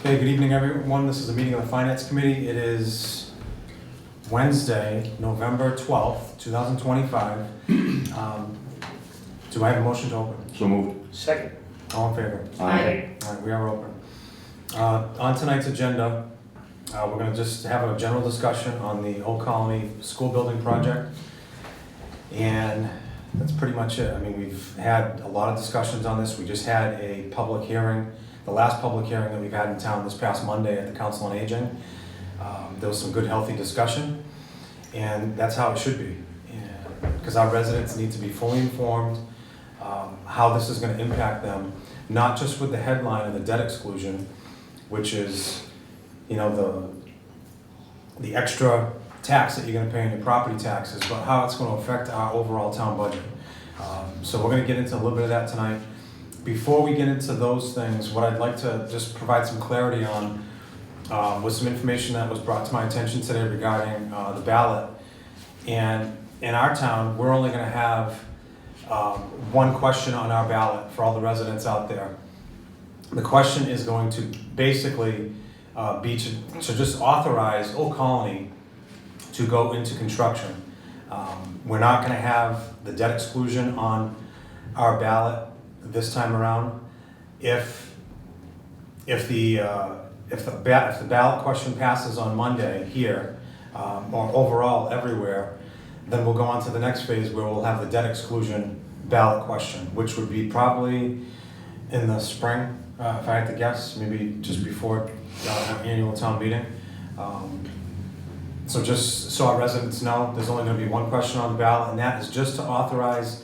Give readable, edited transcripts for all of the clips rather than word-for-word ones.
Okay, good evening, everyone. This is a meeting of the Finance Committee. It is Wednesday, November 12th, 2025. Do I have a motion to open? So moved. Second. All in favor? Aye. All right, we are open. On tonight's agenda, we're going to just have a general discussion on the Old Colony School Building Project. And that's pretty much it. I mean, we've had a lot of discussions on this. We just had a public hearing, the last public hearing that we've had in town this past Monday at the Council on Aging. There was some good, healthy discussion, and that's how it should be. Because our residents need to be fully informed how this is going to impact them, not just with the headline of the debt exclusion, which is, you know, the extra tax that you're going to pay in your property taxes, but how it's going to affect our overall town budget. So we're going to get into a little bit of that tonight. Before we get into those things, what I'd like to just provide some clarity on was some information that was brought to my attention today regarding the ballot. And in our town, we're only going to have one question on our ballot for all the residents out there. The question is going to basically be to just authorize Old Colony to go into construction. We're not going to have the debt exclusion on our ballot this time around. If the ballot question passes on Monday here, or overall everywhere, then we'll go on to the next phase where we'll have the debt exclusion ballot question, which would be probably in the spring, if I had to guess, maybe just before annual town meeting. So just so our residents know, there's only going to be one question on the ballot, and that is just to authorize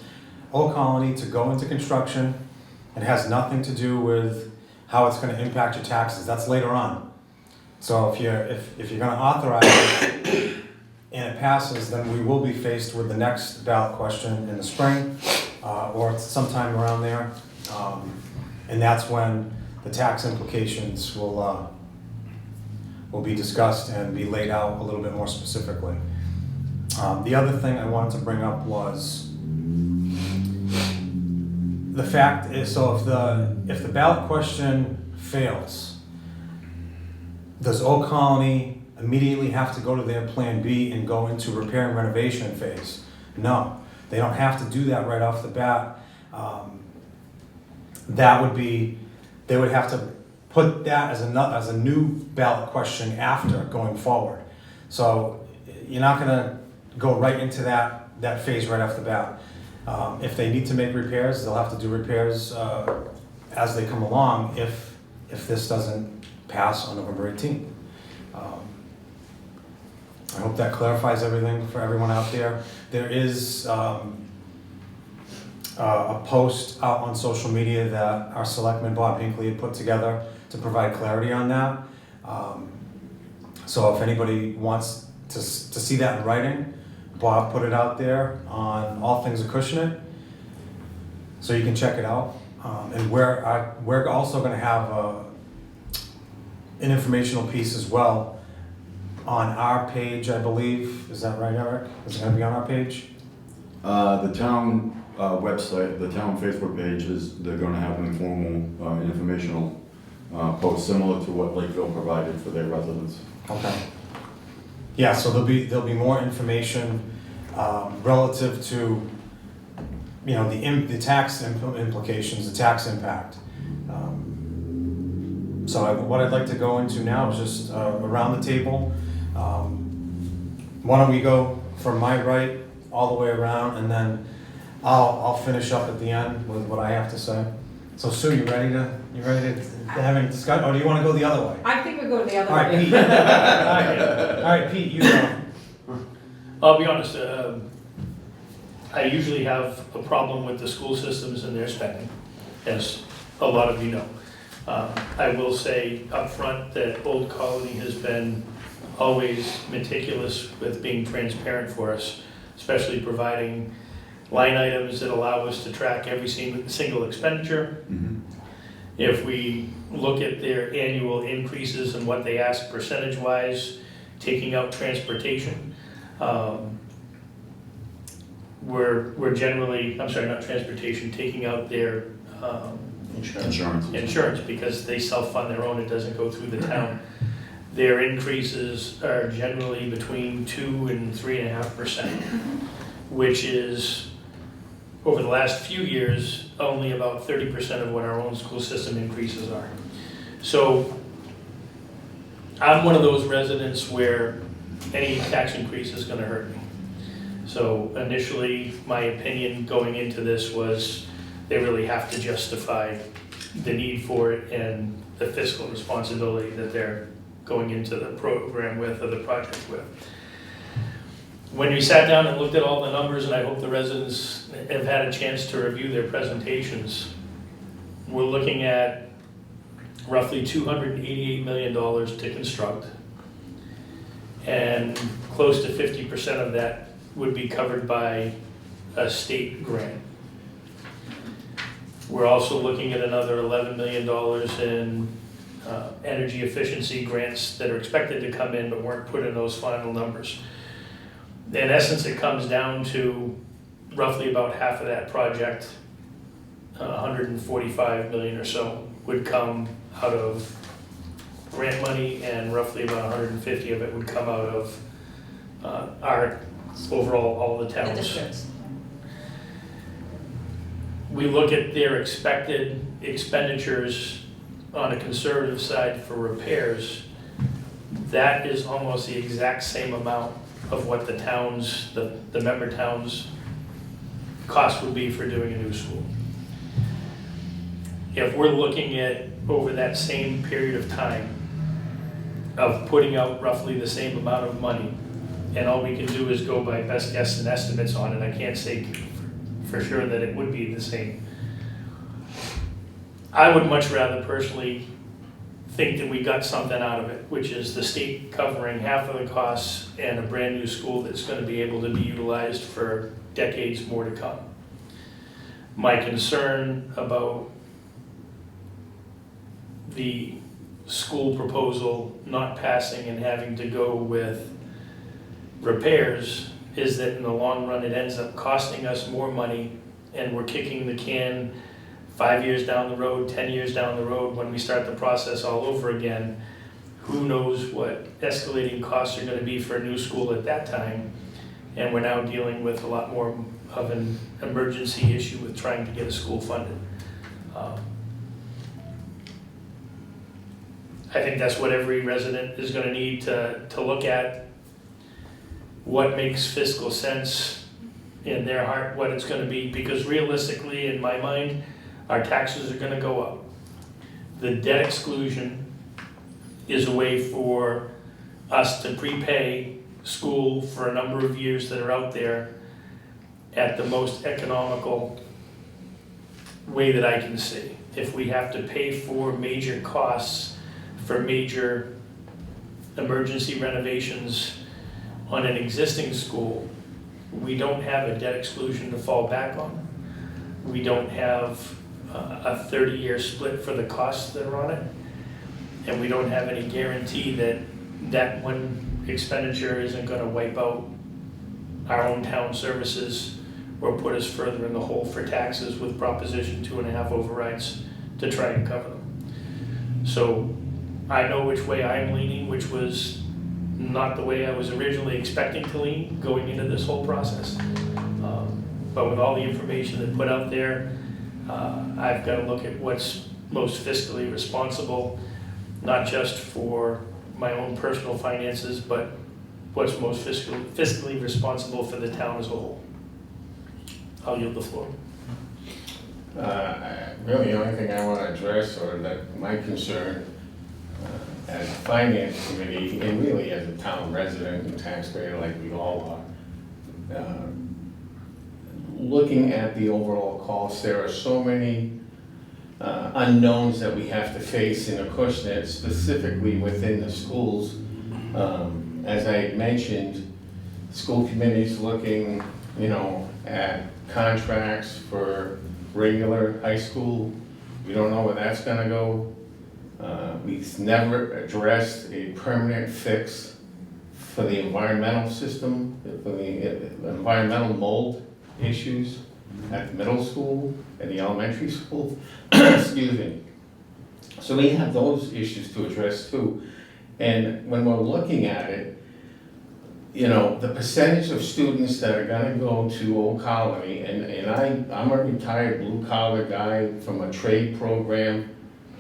Old Colony to go into construction. It has nothing to do with how it's going to impact your taxes. That's later on. So if you're going to authorize it and it passes, then we will be faced with the next ballot question in the spring or sometime around there, and that's when the tax implications will be discussed and be laid out a little bit more specifically. The other thing I wanted to bring up was the fact is, so if the ballot question fails, does Old Colony immediately have to go to their plan B and go into repair and renovation phase? No, they don't have to do that right off the bat. They would have to put that as a new ballot question after going forward. So you're not gonna go right into that phase right off the bat. If they need to make repairs, they'll have to do repairs as they come along if this doesn't pass on November 18th. I hope that clarifies everything for everyone out there. There is a post out on social media that our selectman Bob Hinckley had put together to provide clarity on that. So if anybody wants to see that in writing, Bob put it out there on All Things Acushnet, so you can check it out. And we're also going to have an informational piece as well on our page, I believe. Is that right, Eric? Is it going to be on our page? The town website, the town Facebook page they're going to have an informal informational post similar to what Lakeville provided for their residents. Okay. Yeah, so there'll be more information relative to, you know, the tax implications, the tax impact. So what I'd like to go into now is just around the table. Why don't we go from my right all the way around, and then I'll finish up at the end with what I have to say. So Sue, you ready to have any discussion, or do you want to go the other way? I think we go the other All right, way. Pete. All right, Pete, you go. I'll be honest, I usually have a problem with the school systems and their spending, as a lot of you know. I will say up front that Old Colony has been always meticulous with being transparent for us, especially providing line items that allow us to track every single expenditure. Mm-hmm. If we look at their annual increases and what they ask percentage-wise, taking out transportation, we're generally, I'm sorry, not transportation, taking out their insurance, because they self-fund their own, it doesn't go through the town. Their increases are generally between 2 and 3.5%, which is, over the last few years, only about 30% of what our own school system increases are. So I'm one of those residents where any tax increase is gonna hurt me. So initially, my opinion going into this was they really have to justify the need for it and the fiscal responsibility that they're going into the program with, or the project with. When we sat down and looked at all the numbers, and I hope the residents have had a chance to review their presentations, we're looking at roughly $288 million to construct, and close to 50% of that would be covered by a state grant. We're also looking at another $11 million in energy efficiency grants that are expected to come in but weren't put in those final numbers. In essence, it comes down to roughly about half of that project, 145 million or so, would come out of grant money, and roughly about 150 of it would come out of our overall, all the towns. The districts. We look at their expected expenditures on a conservative side for repairs. That is almost the exact same amount of what the towns, the member towns' cost would be for doing a new school. If we're looking at over that same period of time of putting out roughly the same amount of money, and all we can do is go by best guess and estimates on it, I can't say for sure that it would be the same. I would much rather personally think that we got something out of it, which is the state covering half of the costs and a brand new school that's going to be able to be utilized for decades more to come. My concern about the school proposal not passing and having to go with repairs is that in the long run it ends up costing us more money, and we're kicking the can 5 years down the road, 10 years down the road when we start the process all over again. Who knows what escalating costs are going to be for a new school at that time, and we're now dealing with a lot more of an emergency issue with trying to get a school funded. I think that's what every resident is going to need to look at. What makes fiscal sense in their heart, what it's going to be, because realistically, in my mind, our taxes are going to go up. The debt exclusion is a way for us to prepay school for a number of years that are out there at the most economical way that I can see. If we have to pay for major costs for major emergency renovations on an existing school, we don't have a debt exclusion to fall back on. We don't have a 30-year split for the costs that are on it. And we don't have any guarantee that that one expenditure isn't going to wipe out our own town services or put us further in the hole for taxes with Proposition 2.5 overrides to try and cover them. So I know which way I'm leaning, which was not the way I was originally expecting to lean going into this whole process. But with all the information that's put out there, I've got to look at what's most fiscally responsible, not just for my own personal finances, but what's most fiscally responsible for the town as a whole. I'll yield the floor. Really, the only thing I want to address, or that my concern as a finance committee, and really as a town resident and taxpayer like we all are, looking at the overall costs, there are so many unknowns that we have to face in Acushnet, specifically within the schools. As I mentioned, school committees looking, at contracts for regular high school. We don't know where that's going to go. We've never addressed a permanent fix for the environmental system, for the environmental mold issues. at the middle school and the elementary school. Excuse me. So we have those issues to address too. And when we're looking at it, you know, the percentage of students that are gonna go to Old Colony, and I'm a retired blue collar guy from a trade program.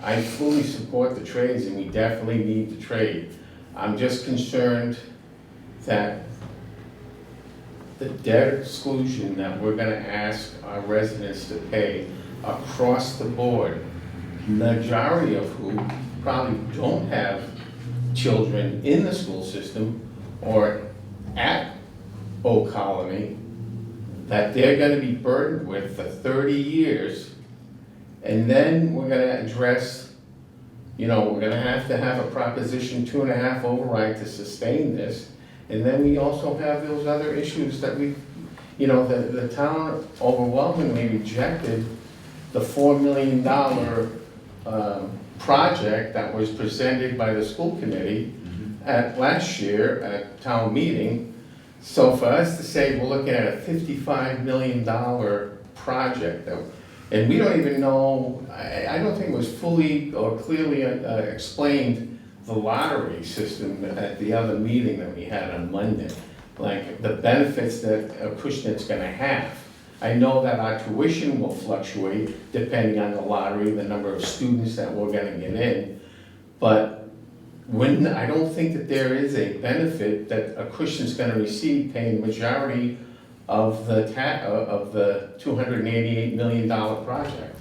I fully support the trades and we definitely need the trade. I'm just concerned that the debt exclusion that we're gonna ask our residents to pay across the board, majority of who probably don't have children in the school system or at Old Colony, that they're gonna be burdened with for 30 years. And then we're gonna address, you know, we're gonna have to have a Proposition 2.5 override to sustain this. And then we also have those other issues that we, you know, the town overwhelmingly rejected the $4 million project that was presented by the school committee at last year at town meeting. So for us to say we're looking at a $55 million project, and we don't even know, I don't think it was fully or clearly explained the lottery system at the other meeting that we had on Monday, like the benefits that Acushnet's gonna have. I know that our tuition will fluctuate depending on the lottery, the number of students that we're gonna get in, but I don't think that there is a benefit that Acushnet's gonna receive paying the majority of the $288 million project.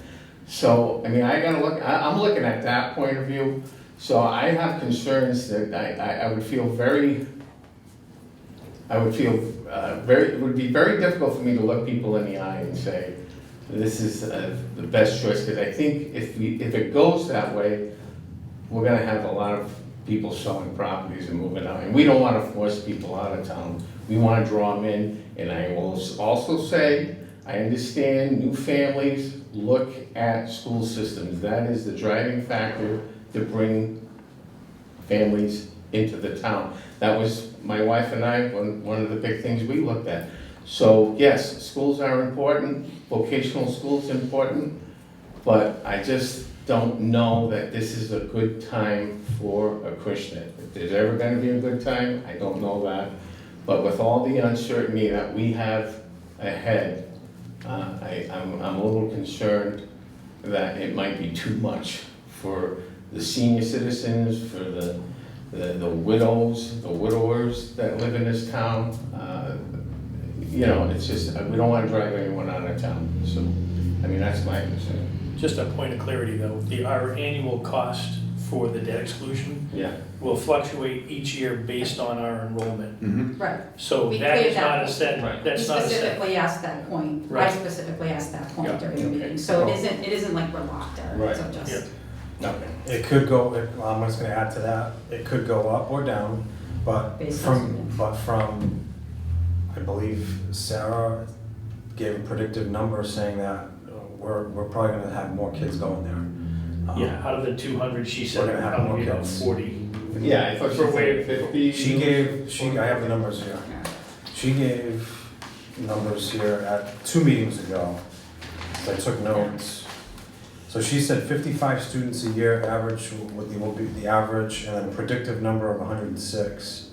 So, I mean, I'm looking at that point of view. So I have concerns that I would feel very, it would be very difficult for me to look people in the eye and say, this is the best choice, because I think if it goes that way, we're gonna have a lot of people selling properties and moving out. And we don't wanna force people out of town. We wanna draw them in, and I will also say, I understand new families look at school systems. That is the driving factor to bring families into the town. That was my wife and I, one of the big things we looked at. So yes, schools are important, vocational schools important, but I just don't know that this is a good time for Acushnet. If there's ever gonna be a good time, I don't know that. But with all the uncertainty that we have ahead, I'm a little concerned that it might be too much for the senior citizens, for the widows, the widowers that live in this town. You know, it's just, we don't wanna drive anyone out of town. So, I mean, that's my concern. Just a point of clarity though, our annual cost for the debt exclusion Yeah. will fluctuate each year based on our enrollment. Right. So We that cleared is that not a up. set, Right. that's not a set. Specifically asked that point. I Right. specifically asked that point Yeah. during the Okay. meeting. So it isn't like we're locked in, Right. so just. Yeah. Okay. It could go, I'm just gonna add to that, it could go up or down, but Based on from, I believe Sarah gave a predictive number saying that we're probably gonna have more kids going there. Yeah, out of the 200, she said We're gonna have probably more about kids. 40. Yeah, I thought For you where- said 50. I have the numbers here. Yeah. She gave numbers here at 2 meetings ago, so I took notes. So she said 55 students a year average will be the average, and then a predictive number of 106.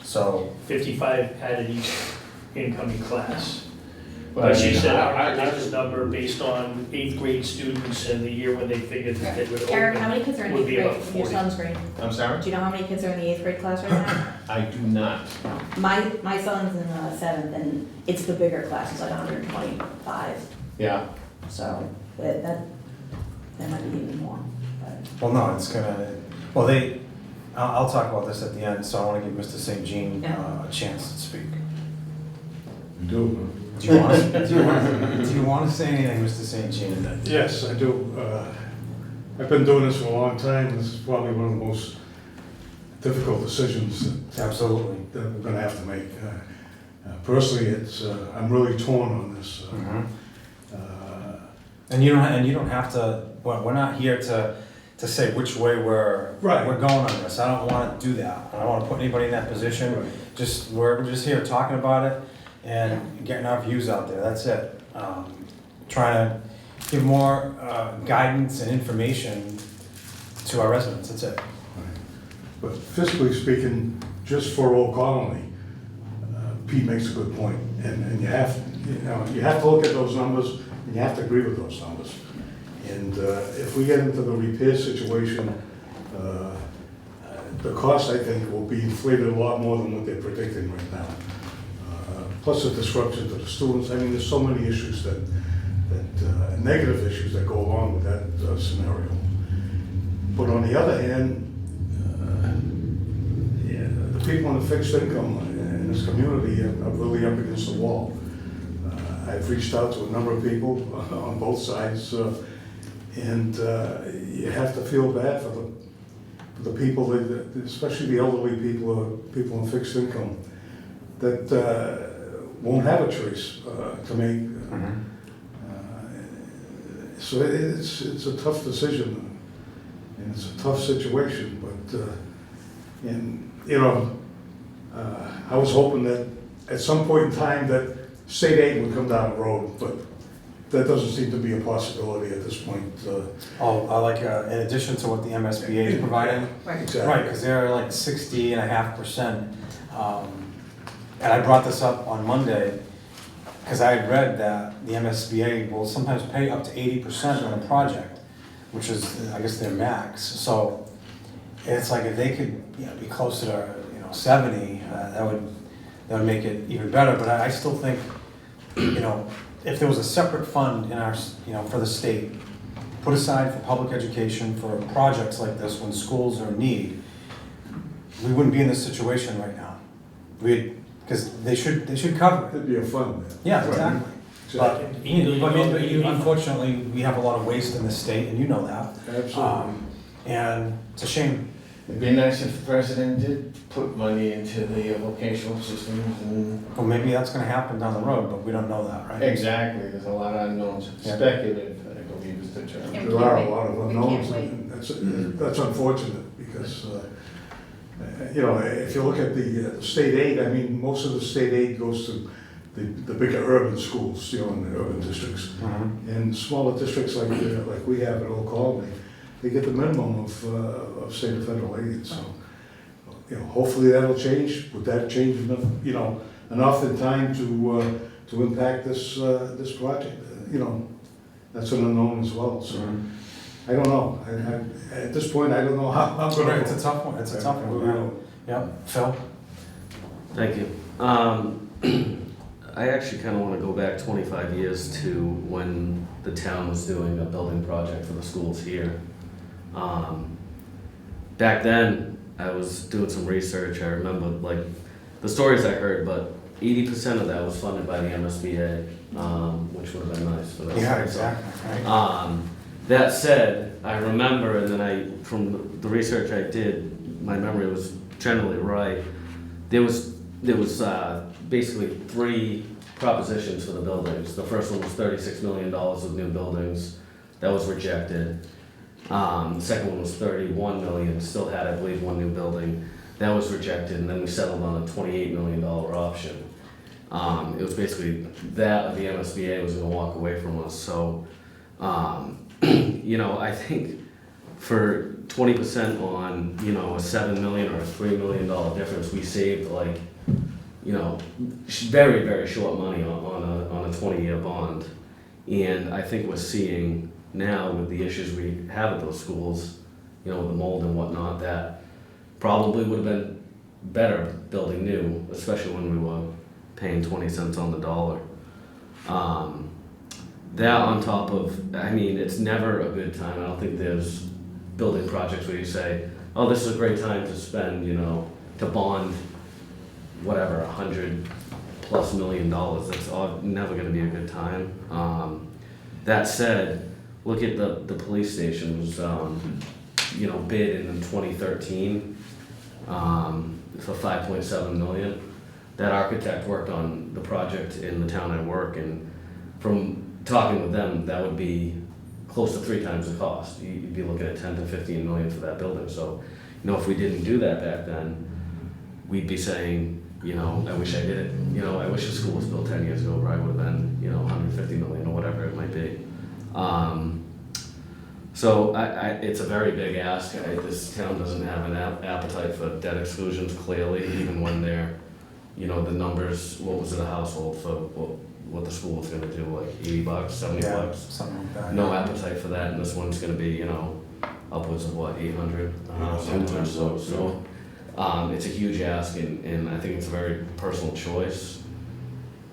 So, 55 added each incoming class. But But she said I- our predicted number based on 8th grade students and the year when they figured that they would Eric, how open. many kids are in would eighth be grade? about Your 40. son's grade. I'm sorry? Do you know how many kids are in the eighth grade class right now? I do not. My son's in seventh, and it's the bigger class. It's like 125. Yeah. So that might be even more. But well, no, it's gonna, I'll talk about this at the end, so I wanna give Mr. St. Jean Yeah. a chance to speak. Do. Do you want to say anything, Mr. St. Jean? Yes, I do. I've been doing this for a long time. This is probably one of the most difficult decisions Absolutely. that we're going to have to make. Personally, I'm really torn on this. Mhm. And you don't have to, we're not here to say which way we're going on this. I don't want to do that. I don't want to put anybody in that position. Right. We're just here talking about it. and getting our views out there, that's it. Trying to give more guidance and information to our residents, that's it. But fiscally speaking, just for Old Colony, Pete makes a good point, and you have to look at those numbers, and you have to agree with those numbers. And if we get into the repair situation, the cost, I think, will be inflated a lot more than what they're predicting right now. Plus the disruption to the students. I mean, there's so many issues that negative issues that go along with that scenario. But on the other hand, the people on the fixed income in this community are really up against the wall. I've reached out to a number of people on both sides, and you have to feel bad for the people, especially the elderly people on fixed income, that won't have a choice to make. So it's a tough decision, and it's a tough situation, but, I was hoping that at some point in time that state aid would come down the road, but that doesn't seem to be a possibility at this point. In addition to what the MSBA is providing? Right. Exactly. Right, because they're like 60.5%. And I brought this up on Monday, because I had read that the MSBA will sometimes pay up to 80% on a project, which is, I guess, their max. So it's like if they could, be closer to, 70, that would make it even better. But I still think, if there was a separate fund in our, for the state, put aside for public education, for projects like this, when schools are in need, we wouldn't be in this situation right now. Because they should cover it. It'd be a fun. Yeah, exactly. But, Exactly. unfortunately, we have a lot of waste in the state, and you know that. Absolutely. And it's a shame. It'd be nice if the president did put money into the vocational systems and. Well, maybe that's gonna happen down the road, but we don't know that, right? Exactly, there's a lot of unknowns. Yeah. Speculative, I believe is the term. Yeah. There are a lot of We unknowns, can't wait. and that's unfortunate, because, if you look at the state aid, I mean, most of the state aid goes to the bigger urban schools, in the urban districts. Mhm. And smaller districts like we have at Old Colony, they get the minimum of state and federal aid, so, hopefully that'll change. Would that change enough in time to impact this project? That's an unknown as well, so. Mhm. I don't know. At this point, I don't know how I'm gonna. It's a tough one, it's a tough one. Yeah, Phil? Thank you. I actually kind of want to go back 25 years to when the town was doing a building project for the schools here. Back then, I was doing some research. I remember the stories I heard, but 80% of that was funded by the MSBA, which would have been nice for those. Yeah, exactly, right? That said, I remember, and then from the research I did, my memory was generally right. There was basically 3 propositions for the buildings. The first one was $36 million of new buildings. That was rejected. The second one was $31 million, still had, I believe, 1 new building. That was rejected, and then we settled on a $28 million option. It was basically that the MSBA was gonna walk away from us, so, I think for 20% on, a $7 million or a $3 million difference, we saved very, very short money on a 20-year bond. And I think we're seeing now with the issues we have at those schools, with the mold and whatnot, that probably would have been better building new, especially when we were paying 20 cents on the dollar. That on top of, it's never a good time. I don't think there's building projects where you say, oh, this is a great time to spend, to bond whatever, $100+ million. That's never gonna be a good time. That said, look at the police stations, bid in 2013 for $5.7 million. That architect worked on the project in the town I work, and from talking with them, that would be close to 3 times the cost. You'd be looking at 10 to 15 million for that building. So, if we didn't do that back then, we'd be saying, you know, I wish I did it, you know, I wish the school was built 10 years ago, where I would have been, you know, 150 million or whatever it might be. So it's a very big ask. This town doesn't have an appetite for debt exclusions, clearly, even when they're, you know, the numbers, what was it a household for what the school was gonna do, like $80, $70? Yeah, something like that. No appetite for that, and this one's gonna be, you know, upwards of what, 800? Something so, it's a huge ask, and I think it's a very personal choice.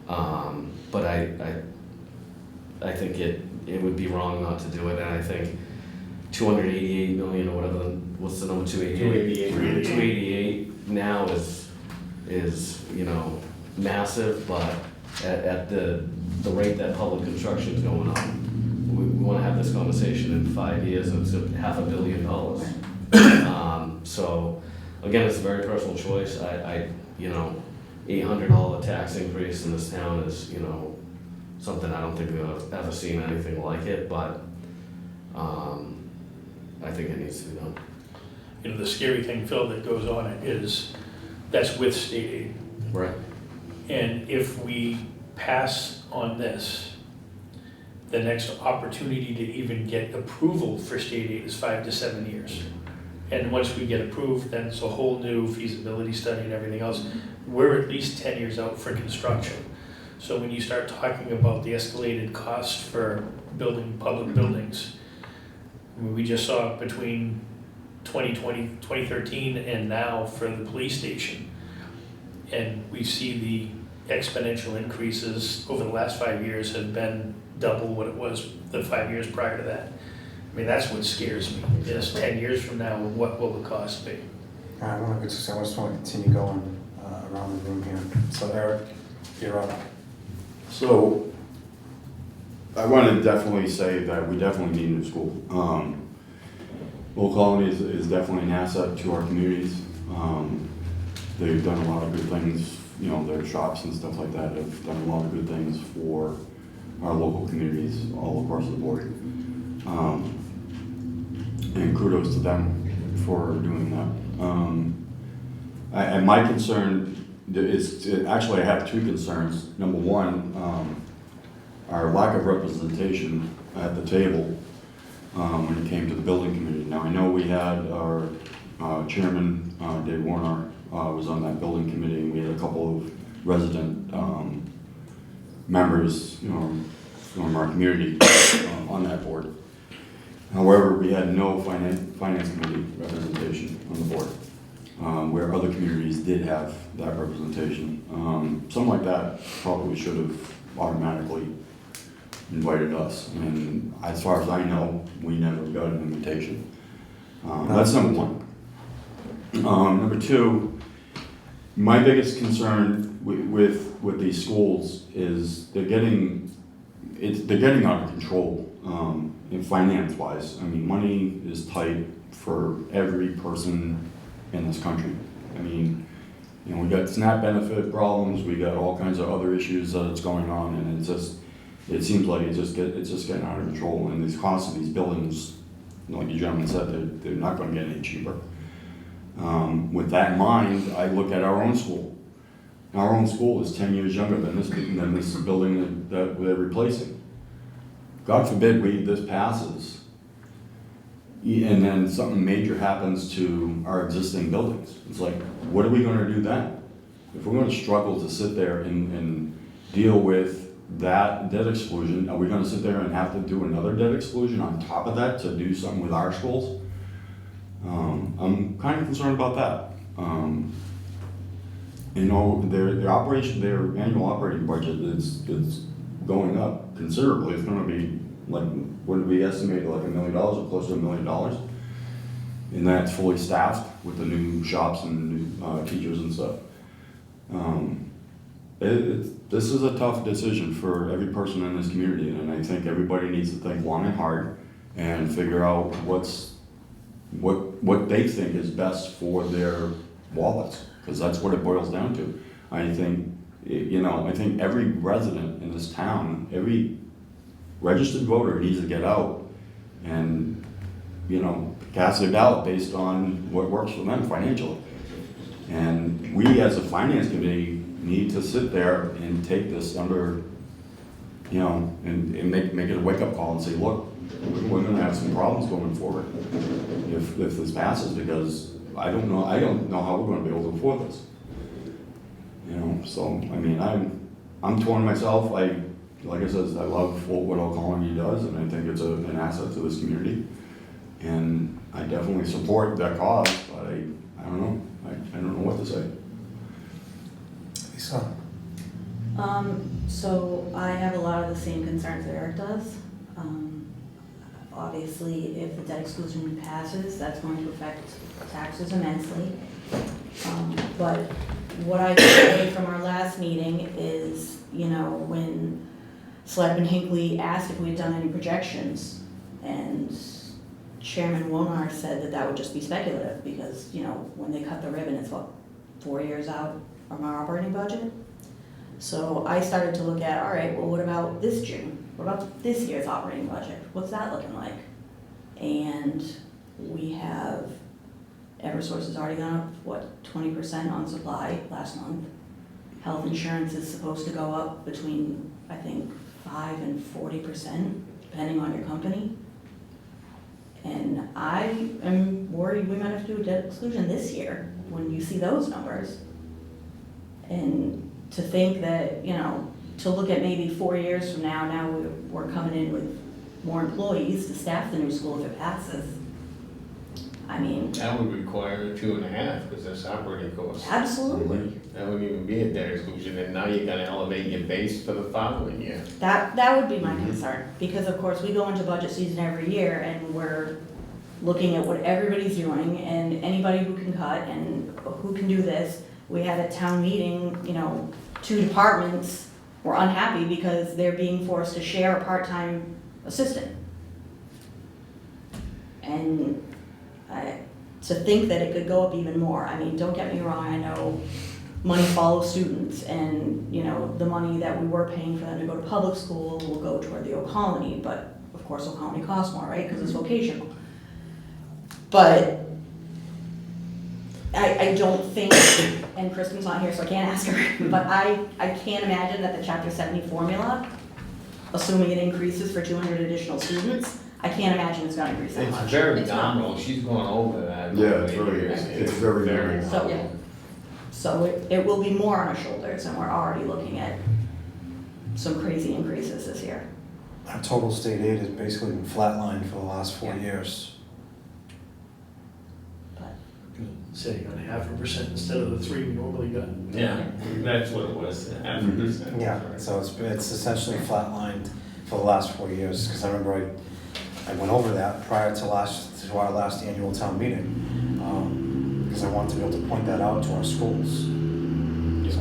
But I think it would be wrong not to do it, and I think 288 million or whatever, what's the number, 288? 288 now is, you know, massive, but at the rate that public construction is going on, we wanna have this conversation in 5 years, and it's $500 million. So, again, it's a very personal choice. I you know, $800 tax increase in this town is, you know, something I don't think we've ever seen anything like it, but I think it needs to be done. You know, the scary thing, Phil, that goes on is that's with state aid. Right. And if we pass on this, the next opportunity to even get approval for state aid is 5 to 7 years. And once we get approved, then it's a whole new feasibility study and everything else. We're at least 10 years out for construction. So when you start talking about the escalated cost for building public buildings, I mean, we just saw between 2013 and now for the police station. And we see the exponential increases over the last 5 years have been double what it was the 5 years prior to that. I mean, that's what scares me, is 10 years from now, what will the cost be? I just want to continue going around the room here. So Eric, you're up. So, I want to definitely say that we definitely need a new school. Old Colony is definitely an asset to our communities. They've done a lot of good things, you know, their shops and stuff like that have done a lot of good things for our local communities all across the board. And kudos to them for doing that. And my concern is, actually I have two concerns. Number one, our lack of representation at the table when it came to the building committee. Now I know we had our chairman, Dave Warner, was on that building committee, and we had a couple of resident members, you know, from our community on that board. However, we had no finance committee representation on the board, where other communities did have that representation. Something like that probably should have automatically invited us, and as far as I know, we never got an invitation. That's number one. Number two, my biggest concern with these schools is they're getting out of control. In finance-wise, I mean, money is tight for every person in this country. I mean, you know, we got SNAP benefit problems, we got all kinds of other issues that's going on, and it seems like it's just getting out of control. And these costs of these buildings, like the gentleman said, they're not going to get any cheaper. With that in mind, I look at our own school. Our own school is 10 years younger than this building that they're replacing. God forbid this passes, and then something major happens to our existing buildings. It's like, what are we going to do then? If we're going to struggle to sit there and deal with that debt exclusion, are we going to sit there and have to do another debt exclusion on top of that to do something with our schools? I'm kind of concerned about that. You know, their annual operating budget is going up considerably. It's going to be like, what did we estimate, like $1 million or close to $1 million? And that's fully staffed with the new shops and new teachers and stuff. This is a tough decision for every person in this community, and I think everybody needs to think long and hard and figure out what they think is best for their wallets, because that's what it boils down to. I think every resident in this town, every registered voter needs to get out and, you know, cast their ballot based on what works for them financially. And we, as a finance committee, need to sit there and take this under, you know, and make it a wake-up call and say, look, we're gonna have some problems going forward if this passes, because I don't know how we're gonna be able to afford this. You know, so, I mean, I'm torn myself. Like I said, I love what Old Colony does, and I think it's an asset to this community. And I definitely support that cause, but I don't know. I don't know what to say. Lisa? So I have a lot of the same concerns that Eric does. Obviously, if the debt exclusion passes, that's going to affect taxes immensely. But what I can say from our last meeting is, you know, when Selectman Hinckley asked if we had done any projections, and Chairman Wonar said that that would just be speculative, because, you know, when they cut the ribbon, it's what, 4 years out from our operating budget? So I started to look at, all right, well, what about this June? What about this year's operating budget? What's that looking like? And we have, Eversource has already gone up, what, 20% on supply last month. Health insurance is supposed to go up between, I think, 5 and 40%, depending on your company. And I am worried we might have to do a debt exclusion this year when you see those numbers. And to think that, you know, to look at maybe 4 years from now we're coming in with more employees to staff the new school if it passes. I mean, That would require 2.5, because that's operating costs. absolutely. That wouldn't even be a debt exclusion, and now you're gonna elevate your base for the following year. That would be my concern, because of course we go into budget season every year and we're looking at what everybody's doing and anybody who can cut and who can do this. We had a town meeting, you know, 2 departments were unhappy because they're being forced to share a part-time assistant. And to think that it could go up even more, I mean, don't get me wrong, I know money follows students, and, you know, the money that we were paying for them to go to public school will go toward the Old Colony, but of course Old Colony costs more, right, because it's vocational. But I don't think, and Kristen's not here so I can't ask her, but I can't imagine that the Chapter 70 formula, assuming it increases for 200 additional students, I can't imagine it's gonna increase that It's much. very It's not. nominal, she's gone over that. Yeah, over it's the very- years. it's very nominal. So, yeah. So it will be more on our shoulders, and we're already looking at some crazy increases this year. Our total state aid has basically been flatlined for the last 4 years. Sitting on 0.5% instead of the 3 we normally got. Yeah, that's what it was, 0.5%. Yeah, so it's essentially flatlined for the last 4 years, because I remember I went over that prior to our last annual town meeting, because I wanted to be able to point that out to our schools. So,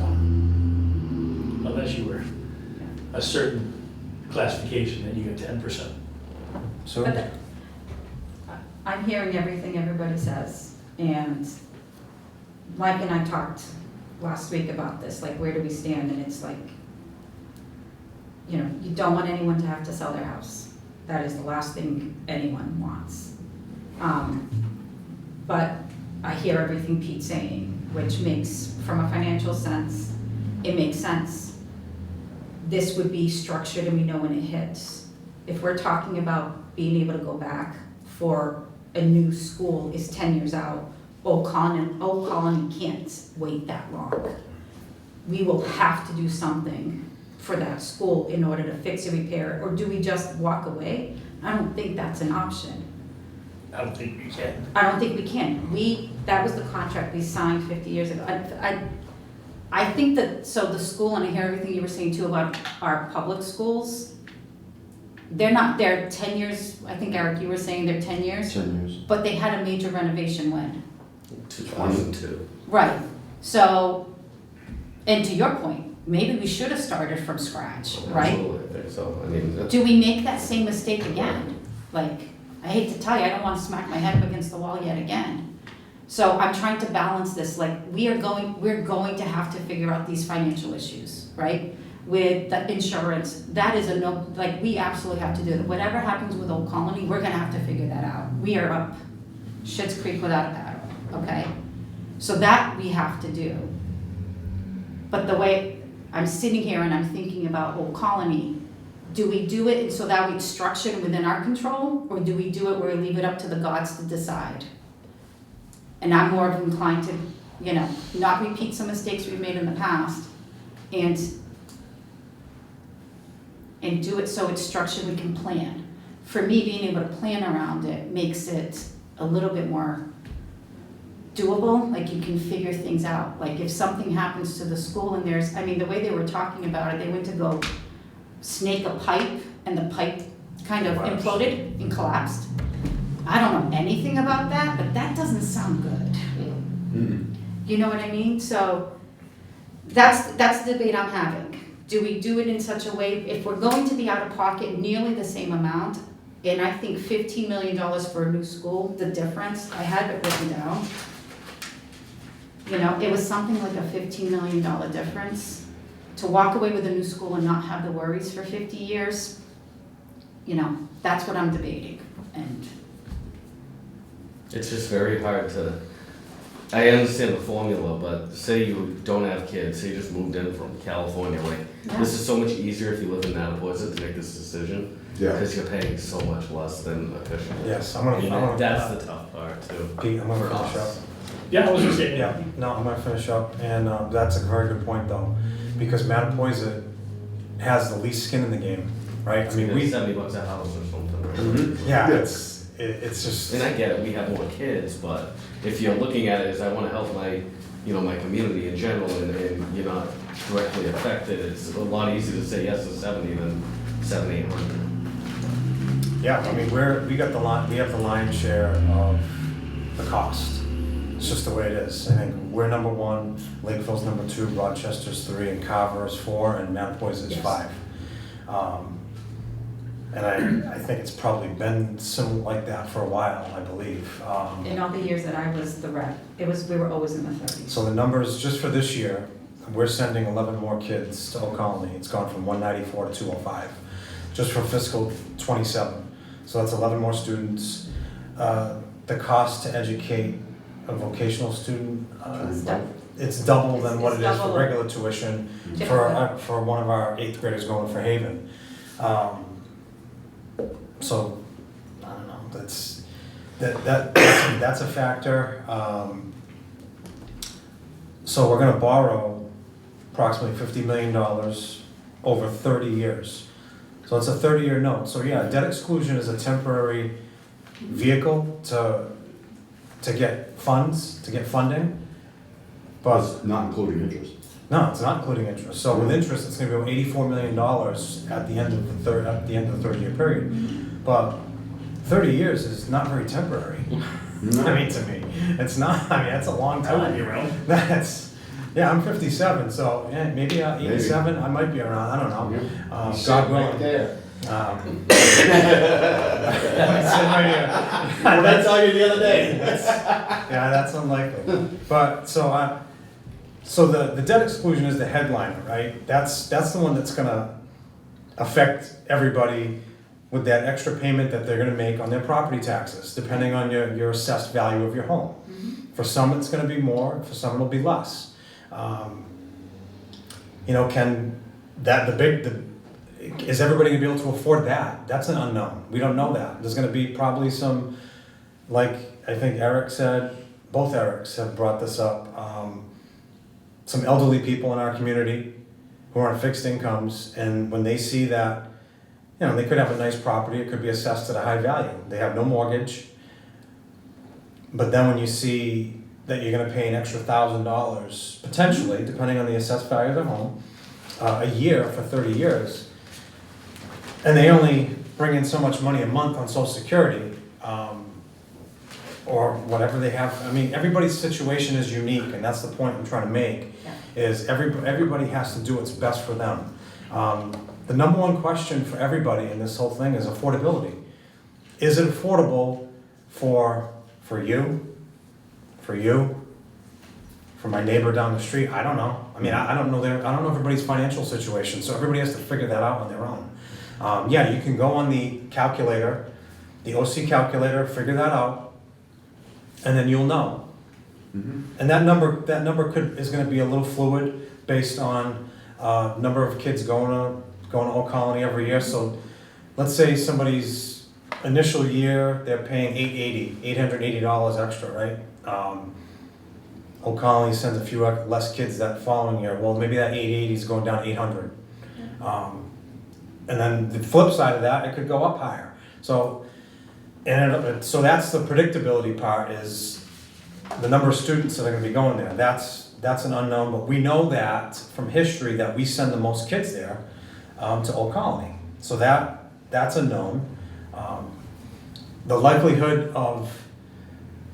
Unless you were a certain classification, then you got 10%. so But I'm hearing everything everybody says, and Mike and I talked last week about this, like, where do we stand, and it's like, you know, you don't want anyone to have to sell their house. That is the last thing anyone wants. But I hear everything Pete's saying, which makes, from a financial sense, it makes sense. This would be structured and we know when it hits. If we're talking about being able to go back for a new school is 10 years out, Old Colony can't wait that long. We will have to do something for that school in order to fix and repair, or do we just walk away? I don't think that's an option. I don't think we can. I don't think we can. That was the contract we signed 50 years ago. I think that, so the school, and I hear everything you were saying too about our public schools, they're 10 years, I think Eric, you were saying they're 10 years, 10 years. but they had a major renovation when? 2002. Right, so, and to your point, maybe we should have started from scratch, right? Absolutely, I think so. I mean, Do we make that same mistake again? Like, I hate to tell you, I don't want to smack my head up against the wall yet again. So I'm trying to balance this, like, we're going to have to figure out these financial issues, right? With the insurance, that is a no, like, we absolutely have to do that. Whatever happens with Old Colony, we're gonna have to figure that out. We are up Schitt's Creek without a paddle, okay? So that we have to do. But the way I'm sitting here and I'm thinking about Old Colony, do we do it so that it's structured within our control, or do we do it where we leave it up to the gods to decide? And I'm more inclined to, not repeat some mistakes we've made in the past, and do it so it's structured we can plan. For me, being able to plan around it makes it a little bit more doable, like you can figure things out. Like if something happens to the school and the way they were talking about it, they went to go snake a pipe and the pipe kind of imploded and collapsed. I don't know anything about that, but that doesn't sound good. You know what I mean? So that's the debate I'm having. Do we do it in such a way, if we're going to be out of pocket nearly the same amount, and I think $15 million for a new school, the difference, I had it written down. It was something like a $15 million difference. To walk away with a new school and not have the worries for 50 years, that's what I'm debating. And It's just very hard to, I understand the formula, but say you don't have kids, say you just moved in from California, this is so much easier if you live in Mattapoisett to make this decision. Yeah. Because you're paying so much less than Acushnet. Yes, I'm gonna. That's the tough part too. Pete, I'm gonna For finish us. up. Yeah, I was just saying. Yeah, no, I'm gonna finish up, and that's a very good point though, because Mattapoisett has the least skin in the game, right? I mean, It's $70 a house or something. Right? yeah, Yeah. it's just. And I get it, we have more kids, but if you're looking at it as I wanna help my, my community in general and you're not directly affected, it's a lot easier to say yes to 70 than 700-800. Yeah, I mean, we have the lion's share of the cost. It's just the way it is. I think we're number one, Lakeville's number two, Rochester's three, and Carver is four, and Mattapoisett is Yes. five. And I think it's probably been similar like that for a while, I believe. in all the years that I was the rep, we were always in the 30s. So the numbers, just for this year, we're sending 11 more kids to Oak Colony. It's gone from 194 to 205, just for fiscal '27. So that's 11 more students. The cost to educate a vocational student, it's double than what it It's is for double. regular tuition Yeah. for one of our 8th graders going for Haven. So, I don't know, that's a factor. So we're gonna borrow approximately $50 million over 30 years. So it's a 30-year note. So yeah, debt exclusion is a temporary vehicle to get funds, to get funding. But Plus not including interest. no, it's not including interest. So with interest, it's gonna be $84 million at the end of the 30-year period. But 30 years is not very temporary. I mean, to me, it's not. I mean, that's a long I would time. be around. Yeah, I'm 57, so yeah, maybe 87. I might be around. I don't know. God willing. there. Well, That's all you the other day. Yeah, that's unlikely. But so the debt exclusion is the headliner, right? That's the one that's gonna affect everybody with that extra payment that they're gonna make on their property taxes, depending on your assessed value of your home. For some, it's gonna be more, for some, it'll be less. Is everybody gonna be able to afford that? That's an unknown. We don't know that. There's gonna be probably some, like I think Eric said, both Erics have brought this up, some elderly people in our community who are on fixed incomes, and when they see that, they could have a nice property, it could be assessed at a high value. They have no mortgage. But then when you see that you're gonna pay an extra $1,000, potentially, depending on the assessed value of their home, a year for 30 years, and they only bring in so much money a month on Social Security, or whatever they have. I mean, everybody's situation is unique, and that's the point I'm trying to make, is everybody has to do what's best for them. The number one question for everybody in this whole thing is affordability. Is it affordable for you, for my neighbor down the street? I don't know. I mean, I don't know everybody's financial situation, so everybody has to figure that out on their own. Yeah, you can go on the calculator, the OC calculator, figure that out, and then you'll know. And that number is gonna be a little fluid based on, number of kids going to Old Colony every year. So let's say somebody's initial year, they're paying $880 extra, right? Old Colony sends a few less kids that following year. Well, maybe that 880 is going down to 800. And then the flip side of that, it could go up higher. So, so that's the predictability part, is the number of students that are gonna be going there. That's an unknown, but we know that from history that we send the most kids there, to Old Colony. So that's a known. The likelihood of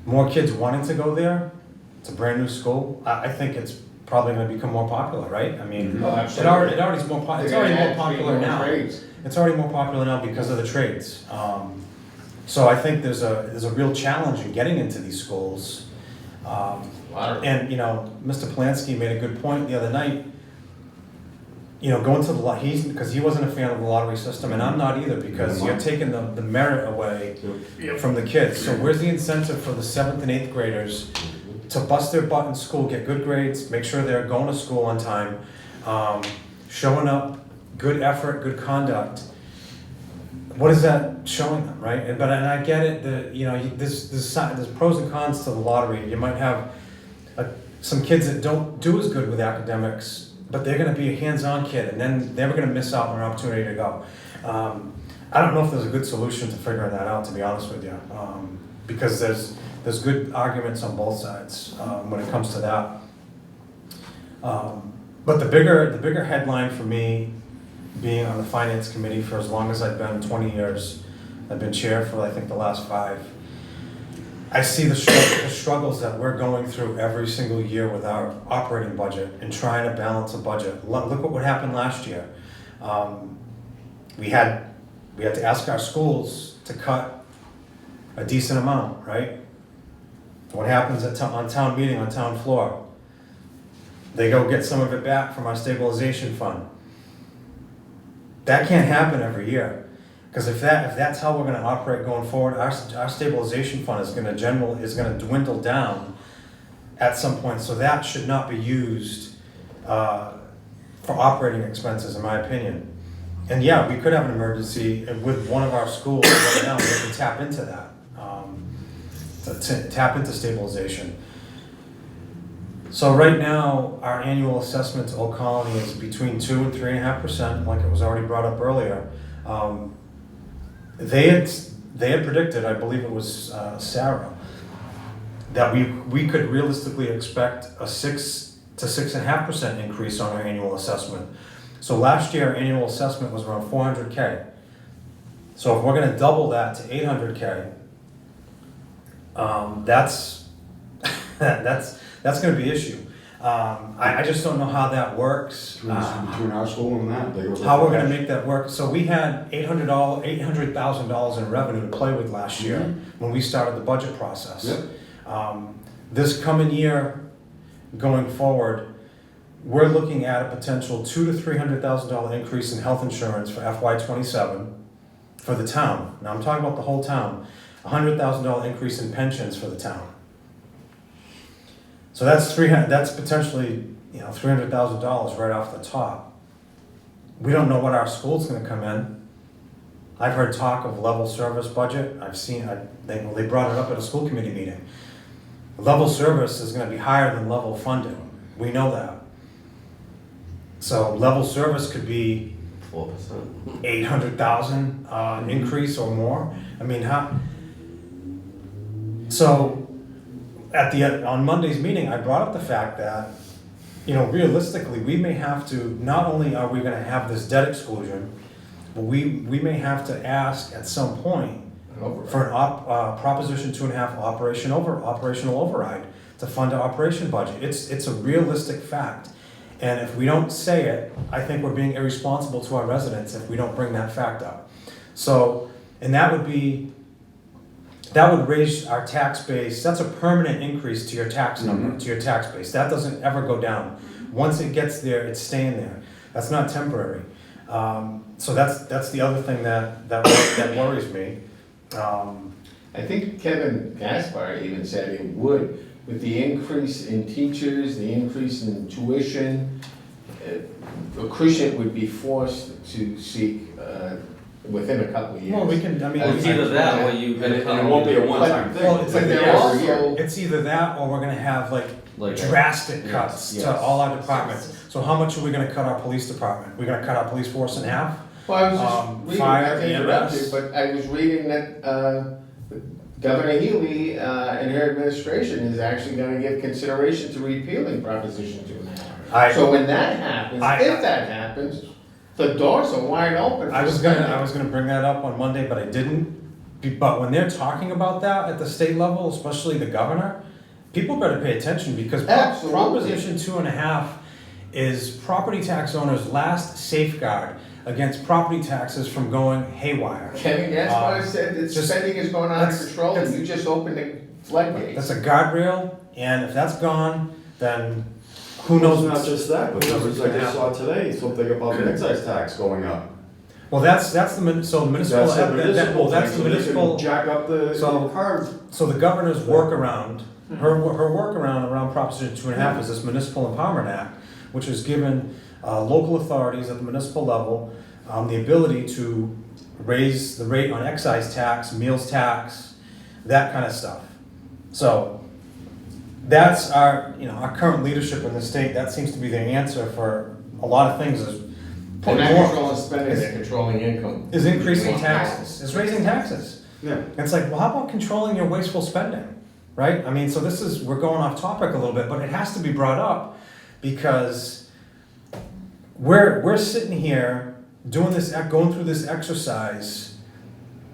more kids wanting to go there, it's a brand new school, I think it's probably gonna become more popular, right? I mean, Oh, it absolutely. already is more They're it's gonna already more add three popular more now. trades. It's already more popular now because of the trades. So I think there's a real challenge in getting into these schools. And, you know, Mr. Polanski made a good point the other night. You know, going to the because he wasn't a fan of the lottery system, and I'm not either, because you're taking the merit away from the kids. So where's the incentive for the 7th and 8th graders to bust their butt in school, get good grades, make sure they're going to school on time, showing up, good effort, good conduct? What is that showing them, right? And I get it, that, you know, there's pros and cons to the lottery. You might have some kids that don't do as good with academics, but they're gonna be a hands-on kid, and then they're gonna miss out on an opportunity to go. I don't know if there's a good solution to figuring that out, to be honest with you, because there's good arguments on both sides when it comes to that. But the bigger headline for me, being on the finance committee for as long as I've been, 20 years, I've been chair for I think the last 5. I see the struggles that we're going through every single year with our operating budget and trying to balance a budget. Look what happened last year. We had to ask our schools to cut a decent amount, right? What happens on town meeting, on town floor? They go get some of it back from our stabilization fund. That can't happen every year, because if that's how we're going to operate going forward, our stabilization fund is going to dwindle down at some point. So that should not be used for operating expenses, in my opinion. And yeah, we could have an emergency with one of our schools right now. We can tap into that, tap into stabilization. So right now, our annual assessment to Old Colony is between 2 and 3.5%, like it was already brought up earlier. They had predicted, I believe it was Sarah, that we could realistically expect a 6 to 6.5% increase on our annual assessment. So last year, our annual assessment was around $400K. So if we're going to double that to $800K, that's going to be an issue. I just don't know how that works. Between our school and that, they go. How we're going to make that work. So we had $800,000 in revenue to play with last year when we started the budget process. Yep. This coming year, going forward, we're looking at a potential $200,000 to $300,000 increase in health insurance for FY27 for the town. Now I'm talking about the whole town. $100,000 increase in pensions for the town. So that's potentially, you know, $300,000 right off the top. We don't know what our school's going to come in. I've heard talk of level service budget. They brought it up at a school committee meeting. Level service is going to be higher than level funding. We know that. So level service could be 4%. 800,000 increase or more. I mean, so on Monday's meeting, I brought up the fact that, you know, realistically, we may have to, not only are we gonna have this debt exclusion, but we may have to ask at some point for an Proposition 2.5 operational override to fund our operation budget. It's a realistic fact. And if we don't say it, I think we're being irresponsible to our residents if we don't bring that fact up. So, and that would raise our tax base. That's a permanent increase to your tax number, to your tax base. That doesn't ever go down. Once it gets there, it's staying there. That's not temporary. So that's the other thing that worries me. I think Kevin Gaspar even said it would, with the increase in teachers, the increase in tuition, Acushnet would be forced to seek, within a couple of years. Well, we can, I mean. Well, it's either that or you. And it won't be a one-time thing. Well, it's But like they're every also, It's either that or we're gonna have like Like, drastic yes, cuts yes. to all our departments. So how much are we gonna cut our police department? We're gonna cut our police force in half? well, I was Um, just reading, fire, not to interrupt you, EMS. but I was reading that, Governor Healy, and her administration is actually gonna give consideration to repealing Proposition 2.5. So when that happens, if that happens, the doors are wide open for I was spending. gonna bring that up on Monday, but I didn't. But when they're talking about that at the state level, especially the governor, people better pay attention because Absolutely. Proposition 2.5 is property tax owners' last safeguard against property taxes from going haywire. Kevin Gaspar Um, said that just- spending is going out of that's- control, and that's- you just opened the floodgates. That's a guardrail, and if that's gone, then who Well, knows? it's not just that, but who knows what's I gonna just saw today, something about the excise tax going up. Well, that's the municipal. That's a municipal Well, that's thing, the so they can municipal. jack up the So- car. So the governor's workaround, her workaround around Proposition 2.5 is this Municipal Empowerment Act, which has given local authorities at the municipal level the ability to raise the rate on excise tax, meals tax, that kind of stuff. So that's our current leadership in the state. That seems to be their answer for a lot of things. They're not controlling spending, they're controlling income. Is increasing taxes, is raising taxes. Yeah. And it's like, well, how about controlling your wasteful spending, right? I mean, so we're going off topic a little bit, but it has to be brought up because we're sitting here going through this exercise,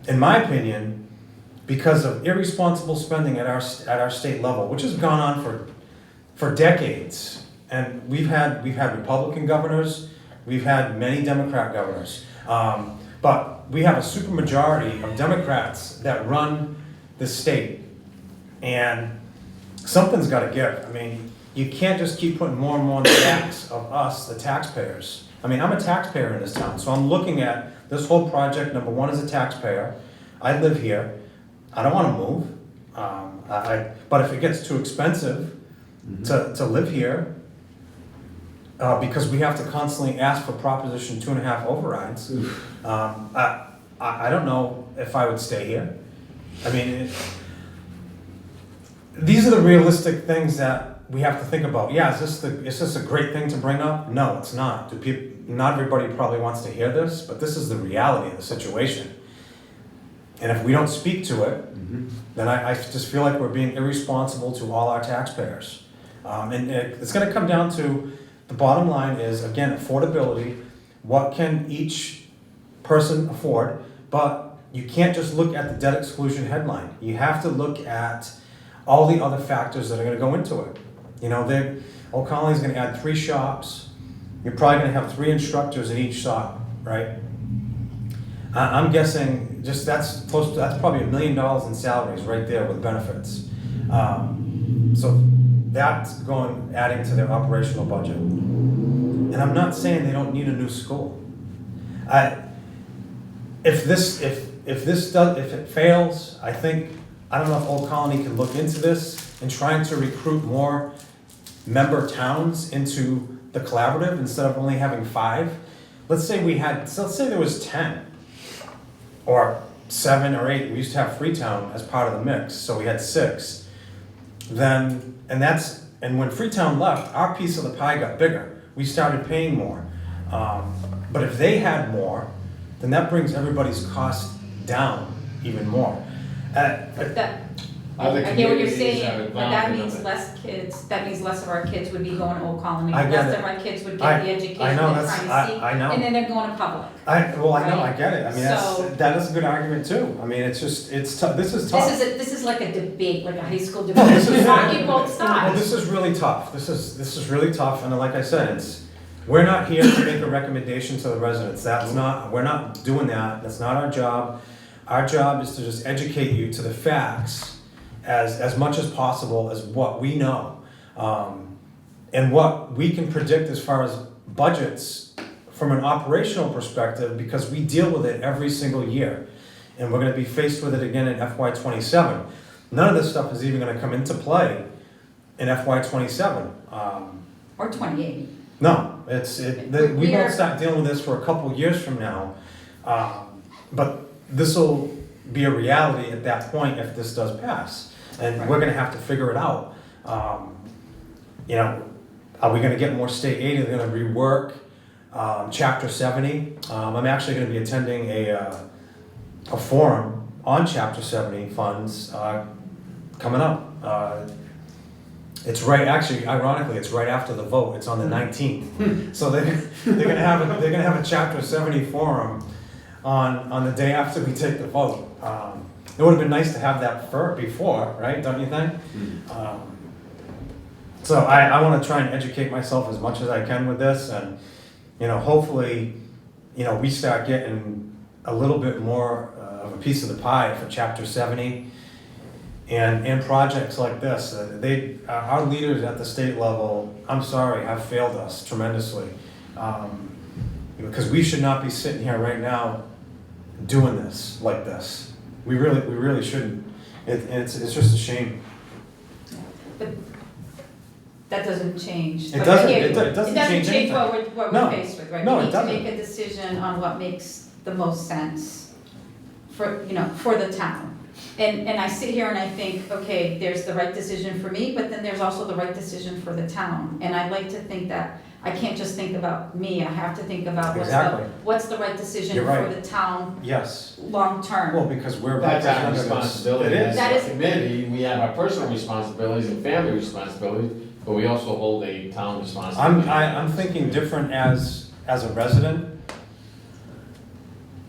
in my opinion, because of irresponsible spending at our state level, which has gone on for decades. And we've had Republican governors, we've had many Democrat governors, but we have a supermajority of Democrats that run the state, and something's got to give. I mean, you can't just keep putting more and more on the backs of us, the taxpayers. I mean, I'm a taxpayer in this town, so I'm looking at this whole project. Number one, as a taxpayer, I live here. I don't want to move, but if it gets too expensive to live here, because we have to constantly ask for Proposition 2.5 overrides, I don't know if I would stay here. I mean, these are the realistic things that we have to think about. Yeah, is this a great thing to bring up? No, it's not. Not everybody probably wants to hear this, but this is the reality of the situation. And if we don't speak to it, then I just feel like we're being irresponsible to all our taxpayers. And it's going to come down to, the bottom line is, again, affordability. What can each person afford? But you can't just look at the debt exclusion headline. You have to look at all the other factors that are going to go into it. You know, Old Colony's going to add 3 shops. You're probably going to have 3 instructors in each shop, right? I'm guessing that's probably $1 million in salaries right there with benefits. So that's adding to their operational budget. And I'm not saying they don't need a new school. If it fails, I don't know if Old Colony can look into this and trying to recruit more member towns into the collaborative instead of only having 5. Let's say there was 10 or 7 or 8. We used to have Freetown as part of the mix, so we had 6. And when Freetown left, our piece of the pie got bigger. We started paying more. But if they had more, then that brings everybody's cost down even more. But that, Other I hear what you're communities have saying, but that adopted means it. less kids, that means less of our kids would be going to Old Colony, I get less it. of our kids would I- get the education I know, they're that's- trying to seek, I know. and then they're going to public. I know, I Right? get it. I mean, So- that is a good argument too. I mean, it's tough. This is tough. This is like a debate, like a high school No, debate, this is- we're talking both Well, sides. this is really tough. This is really tough, and like I said, we're not here to make a recommendation to the residents. We're not doing that. That's not our job. Our job is to just educate you to the facts as much as possible as what we know, and what we can predict as far as budgets from an operational perspective, because we deal with it every single year. and we're gonna be faced with it again in FY '27. None of this stuff is even gonna come into play in FY '27. Or 28. No, we We're- won't start dealing with this for a couple of years from now. But this will be a reality at that point if this does pass. And we're gonna have to figure it out. You know, are we gonna get more state aid? Are they gonna rework Chapter 70? I'm actually gonna be attending a forum on Chapter 70 funds coming up. It's right, actually, ironically, it's right after the vote. It's on the 19th. So they're gonna have a Chapter 70 forum on the day after we take the vote. It would have been nice to have that before, right? Don't you think? So I want to try and educate myself as much as I can with this, and you know, hopefully, you know, we start getting a little bit more of a piece of the pie for Chapter 70. And projects like this, our leaders at the state level, I'm sorry, have failed us tremendously. Because we should not be sitting here right now doing this like this. We really shouldn't. It's just a shame. But that doesn't change. It But doesn't- again, it doesn't change anything. what No. we're faced with, right? No, We it need to doesn't. make a decision on what makes the most sense for, you know, for the town. And I sit here and I think, okay, there's the right decision for me, but then there's also the right decision for the town. And I like to think that I can't just think about me, I have to think about Exactly. what's the right decision You're for right. the town Yes. long-term. Well, because we're That's our representatives. responsibility It as is. That a is- committee. We have our personal responsibilities and family responsibilities, but we also hold a town responsibility. I'm thinking different as a resident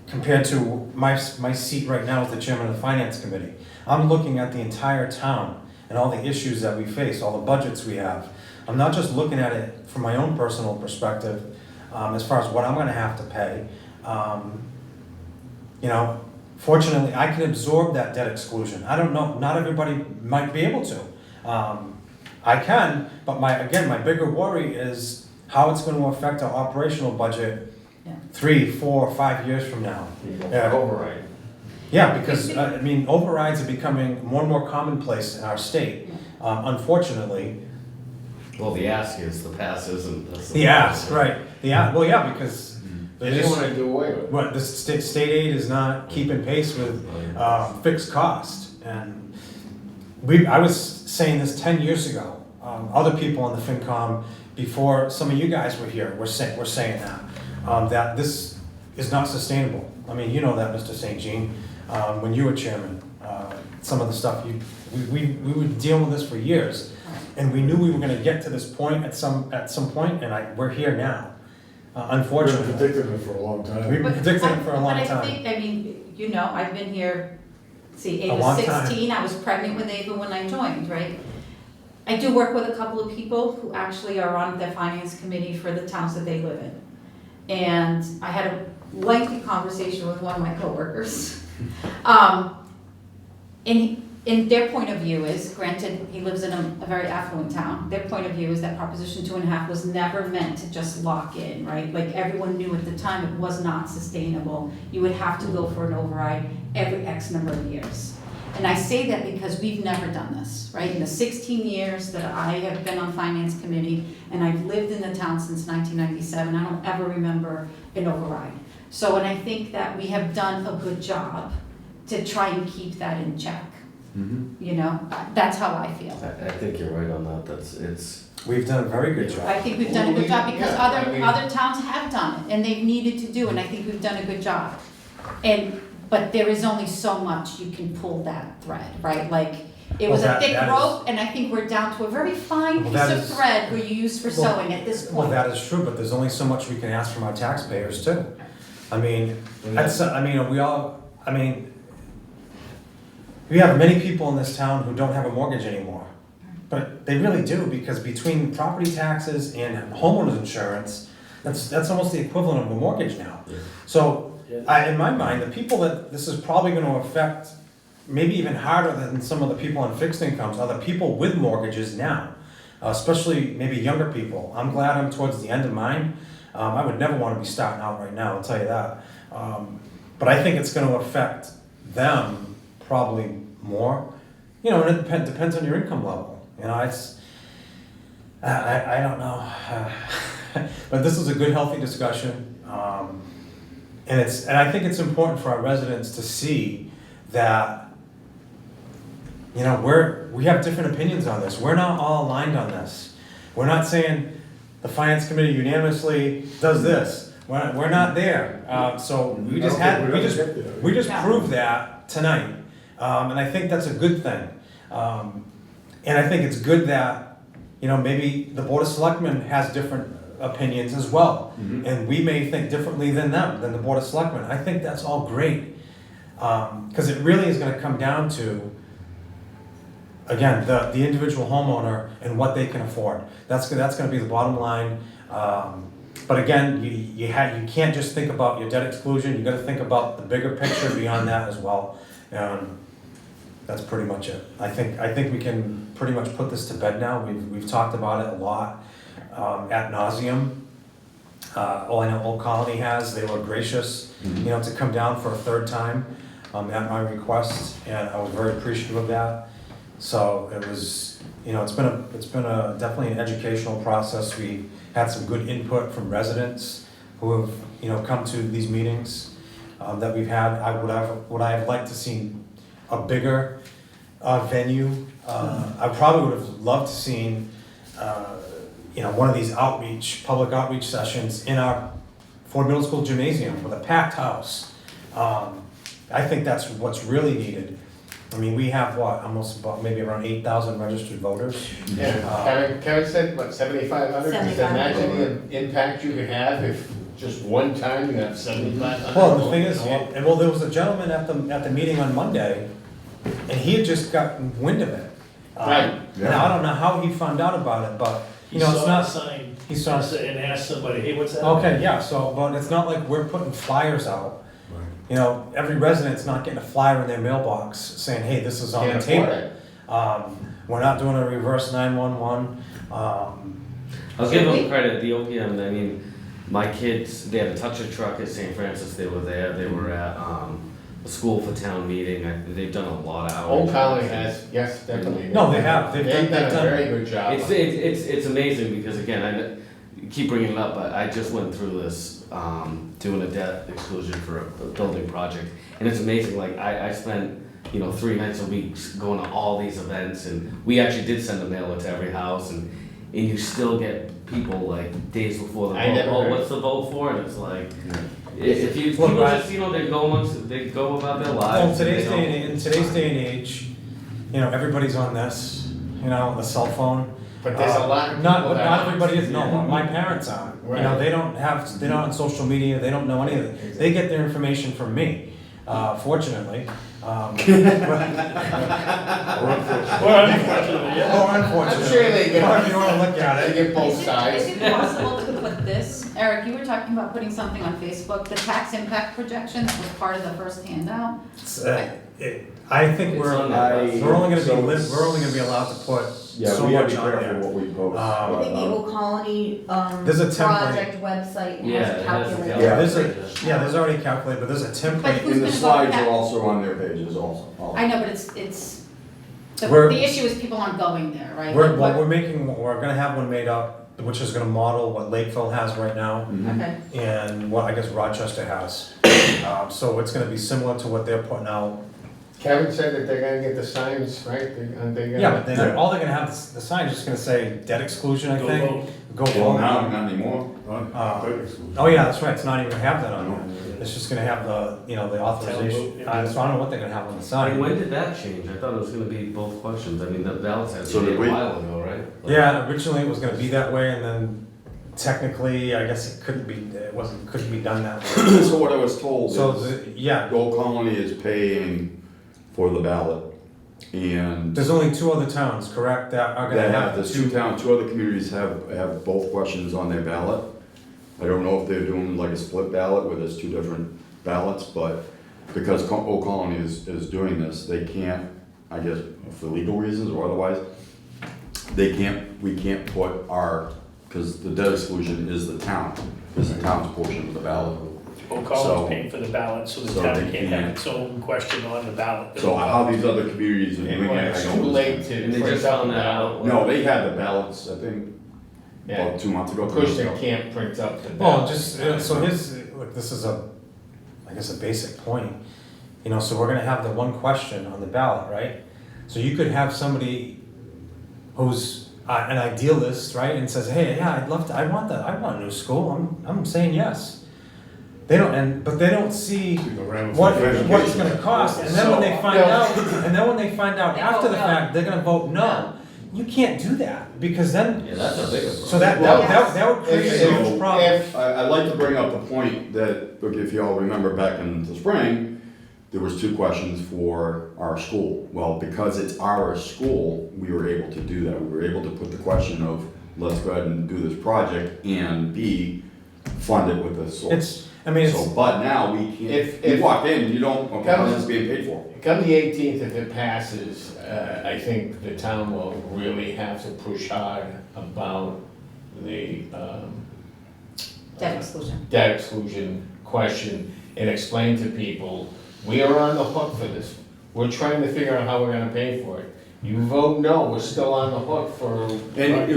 compared to my seat right now as the chairman of the finance committee. I'm looking at the entire town and all the issues that we face, all the budgets we have. I'm not just looking at it from my own personal perspective, as far as what I'm gonna have to pay. You know, fortunately, I can absorb that debt exclusion. I don't know, not everybody might be able to. I can, but my bigger worry is how it's gonna affect our operational budget Yeah. 3, 4, 5 years from now. Yeah. Override. Yeah, because, I mean, overrides are becoming more and more commonplace in our state, unfortunately. Well, the ask is, the pass isn't. That's The ask, right, well, yeah, because They just want to do away with it. what, the state aid is not keeping pace with fixed cost. And I was saying this 10 years ago. Other people on the FinCom, before some of you guys were here, were saying that this is not sustainable. I mean, you know that, Mr. St. Jean, when you were chairman, some of the stuff we were dealing with this for years. And we knew we were gonna get to this point at some point, and we're here now, We've unfortunately. been predicting it for a long time. We've been predicting it for a long But I time. think, I mean, you know, I've been here, see, A Ava long was time. 16, I was pregnant with Ava when I joined, right? I do work with a couple of people who actually are on the finance committee for the towns that they live in. And I had a lengthy conversation with one of my coworkers. And their point of view is, granted, he lives in a very affluent town, their point of view is that Proposition 2.5 was never meant to just lock in, right? Like everyone knew at the time it was not sustainable. You would have to go for an override every X number of years. And I say that because we've never done this, right? In the 16 years that I have been on finance committee, and I've lived in the town since 1997, I don't ever remember an override. So, and I think that we have done a good job to try and keep that in check. You know, that's how I feel. I think you're right on that, We've done a very good job. I think we've done a good job because Yeah, I mean- other towns have done it and they've needed to do, and I think we've done a good job. But there is only so much you can pull that thread, right? Like, it was Well, a thick that is- rope, and I think we're down to a very fine Well, piece that of is- thread where you use for Well- sewing at this Well, point. that is true, but there's only so much we can ask from our taxpayers too. I mean, we have many people in this town who don't have a mortgage anymore. But they really do, because between property taxes and homeowners insurance, that's almost the equivalent of a mortgage now. So, in my mind, the people that this is probably gonna affect, maybe even harder than some of the people on fixed incomes, are the people with mortgages now. Especially maybe younger people. I'm glad I'm towards the end of mine. I would never wanna be starting out right now, I'll tell you that. But I think it's gonna affect them probably more. You know, and it depends on your income level. You know, I don't know. But this is a good, healthy discussion. And I think it's important for our residents to see that, you know, we have different opinions on this. We're not all aligned on this. We're not saying the finance committee unanimously does this. We're not there. So we just proved that tonight. And I think that's a good thing. And I think it's good that, you know, maybe the Board of Selectmen has different opinions as well. And we may think differently than the Board of Selectmen. I think that's all great. Because it really is gonna come down to, again, the individual homeowner and what they can afford. That's gonna be the bottom line. But again, you can't just think about your debt exclusion, you gotta think about the bigger picture beyond that as well. And that's pretty much it. I think we can pretty much put this to bed now. We've talked about it a lot, ad nauseum. I know Old Colony has, they were gracious, you know, to come down for a third time, at my request, and I was very appreciative of that. So it was, you know, it's been a definitely an educational process. We had some good input from residents who have, you know, come to these meetings, that we've had. Would I have liked to see a bigger venue? I probably would have loved to seen, you know, one of these public outreach sessions in our Ford Middle School gymnasium with a packed house. I think that's what's really needed. I mean, we have maybe around 8,000 registered voters. Yeah, Karen said, what, 7,500? Just imagine the impact you could have if just one time you have 7,500. Well, the thing is, there was a gentleman at the meeting on Monday, and he had just gotten wind of it. Right. Now, I don't know how he found out about it, but, you know, it's not. He saw a sign and asked somebody, hey, what's that? Okay, yeah, so, but it's not like we're putting flyers out. You know, every resident's not getting a flyer in their mailbox saying, hey, this is on the table. We're not doing a reverse 911. I'll give them credit, the OPM, I mean, my kids, they had a toucher truck at St. Francis, they were there, they were at, a school for town meeting, they've done a lot of outreach. Old Colony has, yes, definitely. No, they have. They've done a done- very good job. It's amazing because again, I keep bringing it up, but I just went through this, doing a debt exclusion for a building project, and it's amazing, like, I spent, you know, 3 nights a week going to all these events, and we actually did send a mailer to every house, and you still get people like days before the vote, oh, what's the vote for? And it's like, if you, people just, you know, they go about their lives. Well, in today's day and age, you know, everybody's on this, you know, a cell phone. But there's a lot of people Not that everybody is, no, my parents aren't. You know, they're not on social media, they don't know any of it. They get their information from me, fortunately. Well, unfortunately, yeah. Or unfortunately. I'm sure they get, However you wanna look at they it. get both sides. Is it possible to put this, Eric, you were talking about putting something on Facebook, the tax impact projection that was part of the first handout? I think It's we're on there. only gonna be allowed to put so we have much to be on careful there. what we post. I think the Old Colony, There's a template. project website Yeah, has it has a calculated. calculator. There's already calculated, but there's a But template. who's And the gonna slides go are back? also on their pages also. I know, but it's, We're- the issue is people aren't going there, right? We're Like, we're gonna have one made up, which is gonna model what Lakeville has right now, Okay, and what I guess Rochester has. So it's gonna be similar to what they're putting out. Kevin said that they're gonna get the signs, right? Yeah, but then all they're gonna have, the sign is just gonna say debt exclusion, I Go think. vote. Go Well, vote. now, not anymore. Oh, yeah, that's right, it's not even gonna have that on there. It's just gonna have the, you know, the authorization. So I don't know what they're gonna have on the I mean, sign. when did that change? I thought it was gonna be both questions, I mean, the ballots had So to be did a we. while ago, right? Like- Yeah, originally it was gonna be that way, and then technically, I guess couldn't be done that way. So what I was told So, is, yeah, Old Colony is paying for the ballot. And there's only 2 other towns, correct, that are gonna that have the there's 2 towns, 2 other communities have both questions on their ballot. I don't know if they're doing like a split ballot where there's 2 different ballots, but because Old Colony is doing this, they can't, I guess, for legal reasons or otherwise, we can't put because the debt exclusion is the town's portion of the ballot. Well, So- Colin's paying for the ballot, so the so town they can't have can't- its own question on the ballot. So how these other communities are And doing when it, it's I too don't late understand. to And they print just up found the that ballot. out. No, they had the ballots, I think, Yeah, about 2 months ago. Acushnet can't print up the Well, ballot. just, so here's, look, this is I guess a basic point. You know, so we're gonna have the one question on the ballot, right? So you could have somebody who's an idealist, right, and says, hey, yeah, I want that, I want a new school, I'm saying yes. They don't, but they don't see See the what ramifications. it's gonna cost, and then when they find So- out, They after vote the no. fact, they're gonna vote no. You can't do that, because then, Yeah, that's a bigger problem. so that would create a If- huge problem. if- I'd like to bring up the point that, look, if you all remember back in the spring, there was 2 questions for our school. Well, because it's our school, we were able to do that. We were able to put the question of, let's go ahead and do this project, and B, fund it with a source. It's, I mean, it's. So, but now we can't, If- you if- walk in, you don't, okay, how is this being paid for? Come the 18th, if it passes, I think the town will really have to push hard about the Debt exclusion. debt exclusion question and explain to people, we are on the hook for this. We're trying to figure out how we're gonna pay for it. You vote no, we're still on the hook for.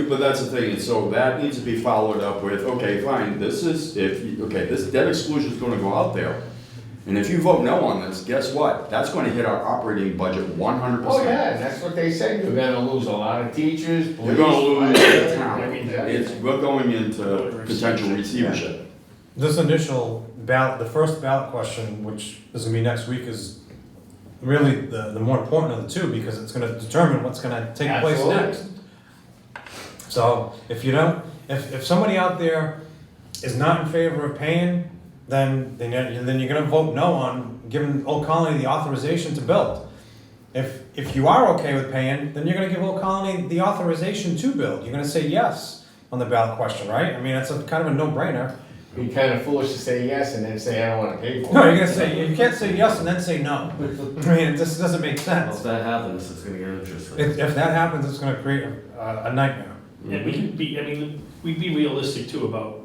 But that's the thing, and so that needs to be followed up with, okay, fine, this debt exclusion is gonna go out there. And if you vote no on this, guess what? That's gonna hit our operating budget 100%. Oh, yeah, and that's what they say, you're gonna lose a lot of teachers, police. You're gonna lose fire, the town. everything. We're going into potential receivership. This initial ballot, the first ballot question, which is gonna be next week, is really the more important of the two, because it's gonna determine what's gonna take place Absolutely. next. So if you don't, if somebody out there is not in favor of paying, then you're gonna vote no on giving Old Colony the authorization to build. If you are okay with paying, then you're gonna give Old Colony the authorization to build. You're gonna say yes on the ballot question, right? I mean, it's a kind of a no-brainer. Be kind of foolish to say yes and then say, I don't wanna pay for it. No, you're gonna say, you can't say yes and then say no. I mean, it just doesn't make Well, if sense. that happens, it's gonna get interesting. If that happens, it's gonna create a nightmare. And we can be, we'd be realistic too about,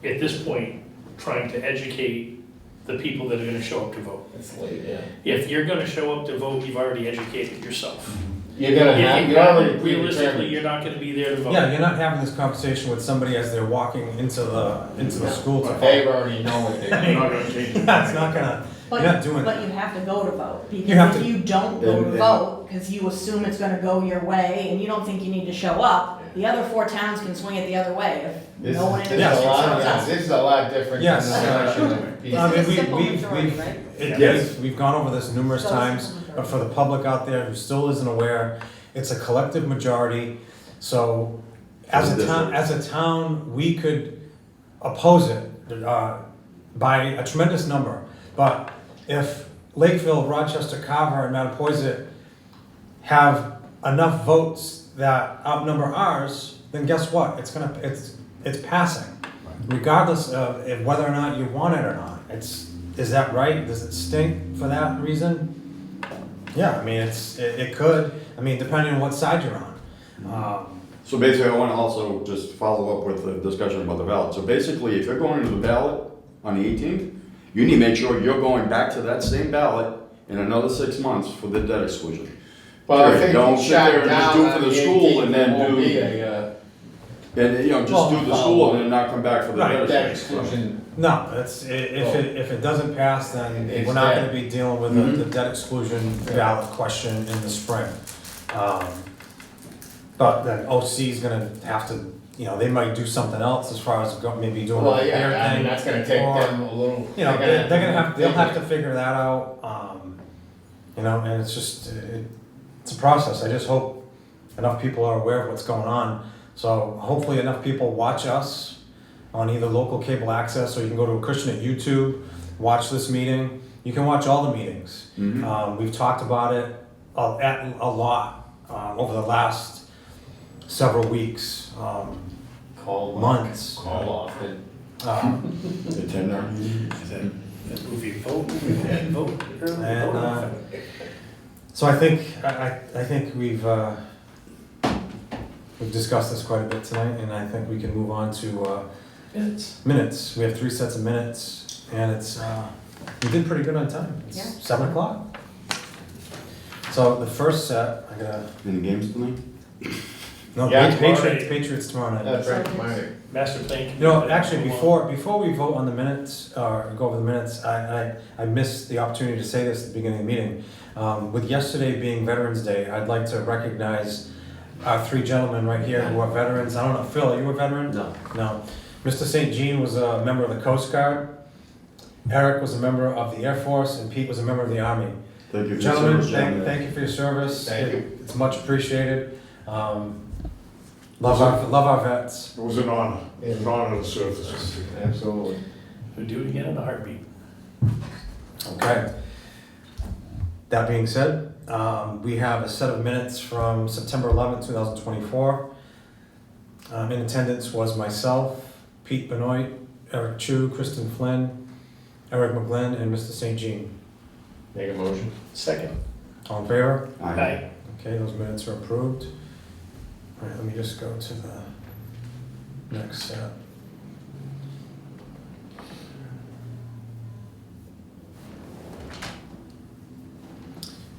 at this point, trying to educate the people that are gonna show up to vote. It's late, yeah. If you're gonna show up to vote, you've already educated yourself. You're gonna have, If you're already realistically, predetermined. you're not gonna be there to vote. Yeah, you're not having this conversation with somebody as they're walking into the school to But vote. they already know what they're doing. Not gonna change it. Yeah, it's not gonna, But, you're not doing but that. you have to go to vote, You have because if to- you don't go to And- vote, because you assume it's gonna go your way, and you don't think you need to show up, the other 4 towns can swing it the other way, if This no one in is the a Yes, district lot, shows yeah, up. this is a lot different than the Yes. election of I This mean, is a simple majority, we've, right? Yes. we've gone over this numerous So it's a times, simple but for the public out there who still isn't aware, it's a collective majority. So as a town, we could oppose it by a tremendous number. But if Lakeville, Rochester, Carver, and Mattapoisett have enough votes that outnumber ours, then guess what? It's passing, regardless of whether or not you want it or not. Is that right? Does it stink for that reason? Yeah, I mean, it could, I mean, depending on what side you're on. So basically, I want to also just follow up with the discussion about the ballot. So basically, if you're going to the ballot on the 18th, you need to make sure you're going back to that same ballot in another 6 months for the debt exclusion. But I Sure, think don't you sit there shot and just down do it for on the the school 18th, and then there won't do- be a, And, just Well, do the school and then not come back for the debt debt exclusion. exclusion. No, if it doesn't pass, then It's we're not dead. gonna be dealing with the debt exclusion ballot question in the spring. But then OC's gonna have to, they might do something else as far as maybe doing a Well, repair yeah, I mean, thing. that's gonna take or- them a little. They'll have to figure that out, and it's just, it's a process. I just hope enough people are aware of what's going on. So hopefully enough people watch us on either local cable access, or you can go to Acushnet YouTube, watch this meeting. You can watch all the meetings. We've talked about it a lot over the last several weeks, Call months. Call often. Attend our meetings. If you vote, vote. And so I think we've discussed this quite a bit tonight, and I think we can move on to minutes. We have 3 sets of minutes And it's, we did pretty good on time. It's Yeah. 7 o'clock. So the first set, I gotta, Any games tonight? no, Yeah, Patriots tomorrow night. That's right, Mike. Master plan. You know, actually, before we vote on the minutes, or go over the minutes, I missed the opportunity to say this at the beginning of the meeting. With yesterday being Veterans Day, I'd like to recognize our 3 gentlemen right here who are veterans. I don't know, Phil, are you a veteran? No. No. Mr. St. Jean was a member of the Coast Guard. Eric was a member of the Air Force, and Pete was a member of the Army. Thank you for your Gentlemen, service, gentlemen. thank you for your service. Thank you. It's much appreciated. Love our vets. It was an honor, an honor to serve this country. Absolutely. We'll do it again in a heartbeat. Okay. That being said, we have a set of minutes from September 11th, 2024. In attendance was myself, Pete Benoit, Eric Chu, Kristen Flynn, Eric McGlynn, and Mr. St. Jean. Make a motion. Second. All in favor? Aye. Okay, those minutes are approved. All right, let me just go to the next set.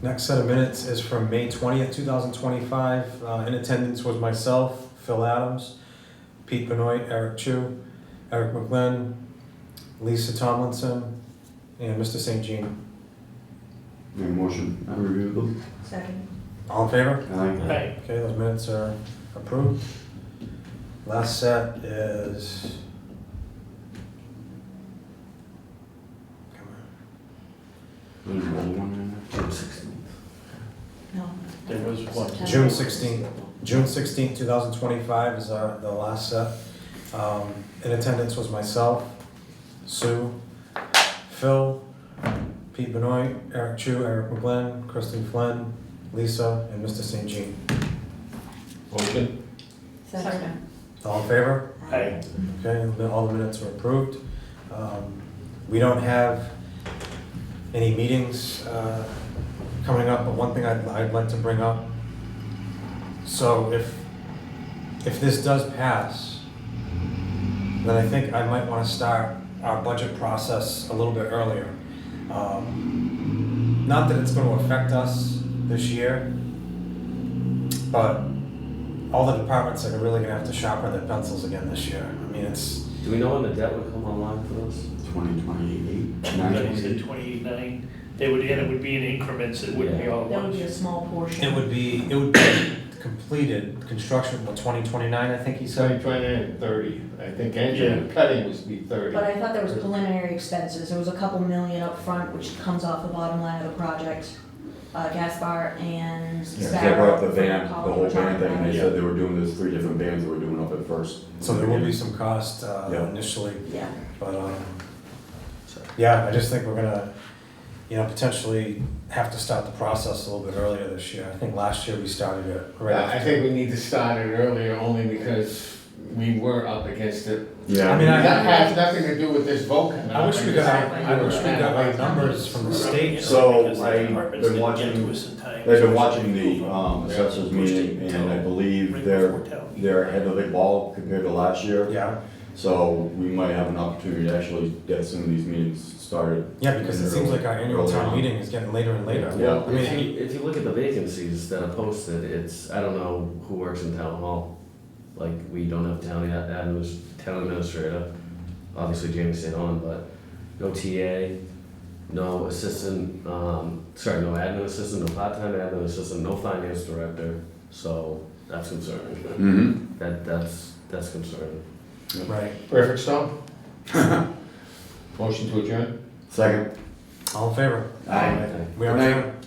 Next set of minutes is from May 20th, 2025. In attendance was myself, Phil Adams, Pete Benoit, Eric Chu, Eric McGlynn, Lisa Tomlinson, and Mr. St. Jean. Make a motion, I review them. Second. All in favor? Aye. Aye. Okay, those minutes are approved. Last set is. Come on. There's an old one in there. June 16th. No. There was one. September. June 16th. June 16th, 2025 is the last set. In attendance was myself, Sue, Phil, Pete Benoit, Eric Chu, Eric McGlynn, Kristen Flynn, Lisa, and Mr. St. Jean. Motion. Second. All in favor? Aye. Okay, all the minutes are approved. We don't have any meetings coming up, but one thing I'd like to bring up. So if this does pass, then I think I might want to start our budget process a little bit earlier. Not that it's going to affect us this year, but all the departments are really going to have to sharpen their pencils again this year. I mean, it's, Do we know when the debt would come online for this? 2028. He said 28.9. It would be in increments, it wouldn't be all at That would once. be a small portion. it would be completed, construction, what, 2029, I think he said? 29, 30. I think engine cutting was to be 30. But I thought there was preliminary expenses, there was a couple million up front, which comes off the bottom line of the project. Gaspar and Yeah, Sarah. they brought up the from band, the college whole were talking band thing, about and they it. said they were doing, there's 3 different bands that were doing up at first. So there will be some cost Yeah. initially, Yeah, but, yeah, I just think we're gonna, potentially have to start the process a little bit earlier this year. I think last year we started it right I after. think we need to start it earlier only because we were up against it. Yeah. I mean, That has nothing to do with this vote. I wish we got our numbers from the state. So, Because the I've departments been didn't watching- get to us in time. They've been watching the assessors meeting, and I believe Right they're before town. ahead of the ball compared to last year. Yeah, So we might have an opportunity to actually get some of these meetings started. yeah, because it seems like our annual Early town on. meeting is getting later and later. Yeah. I mean, If you look at the vacancies that are posted, I don't know who works in town hall. Like, we don't have town administrator, obviously Jamie stayed on, but no TA, no assistant, no admin assistant, no part-time admin assistant, no finance director, so that's concerning. Mm-hmm. That's concerning. right. Perfect storm. Motion to adjourn. Second. All in favor? Aye. We are Good night. adjourned.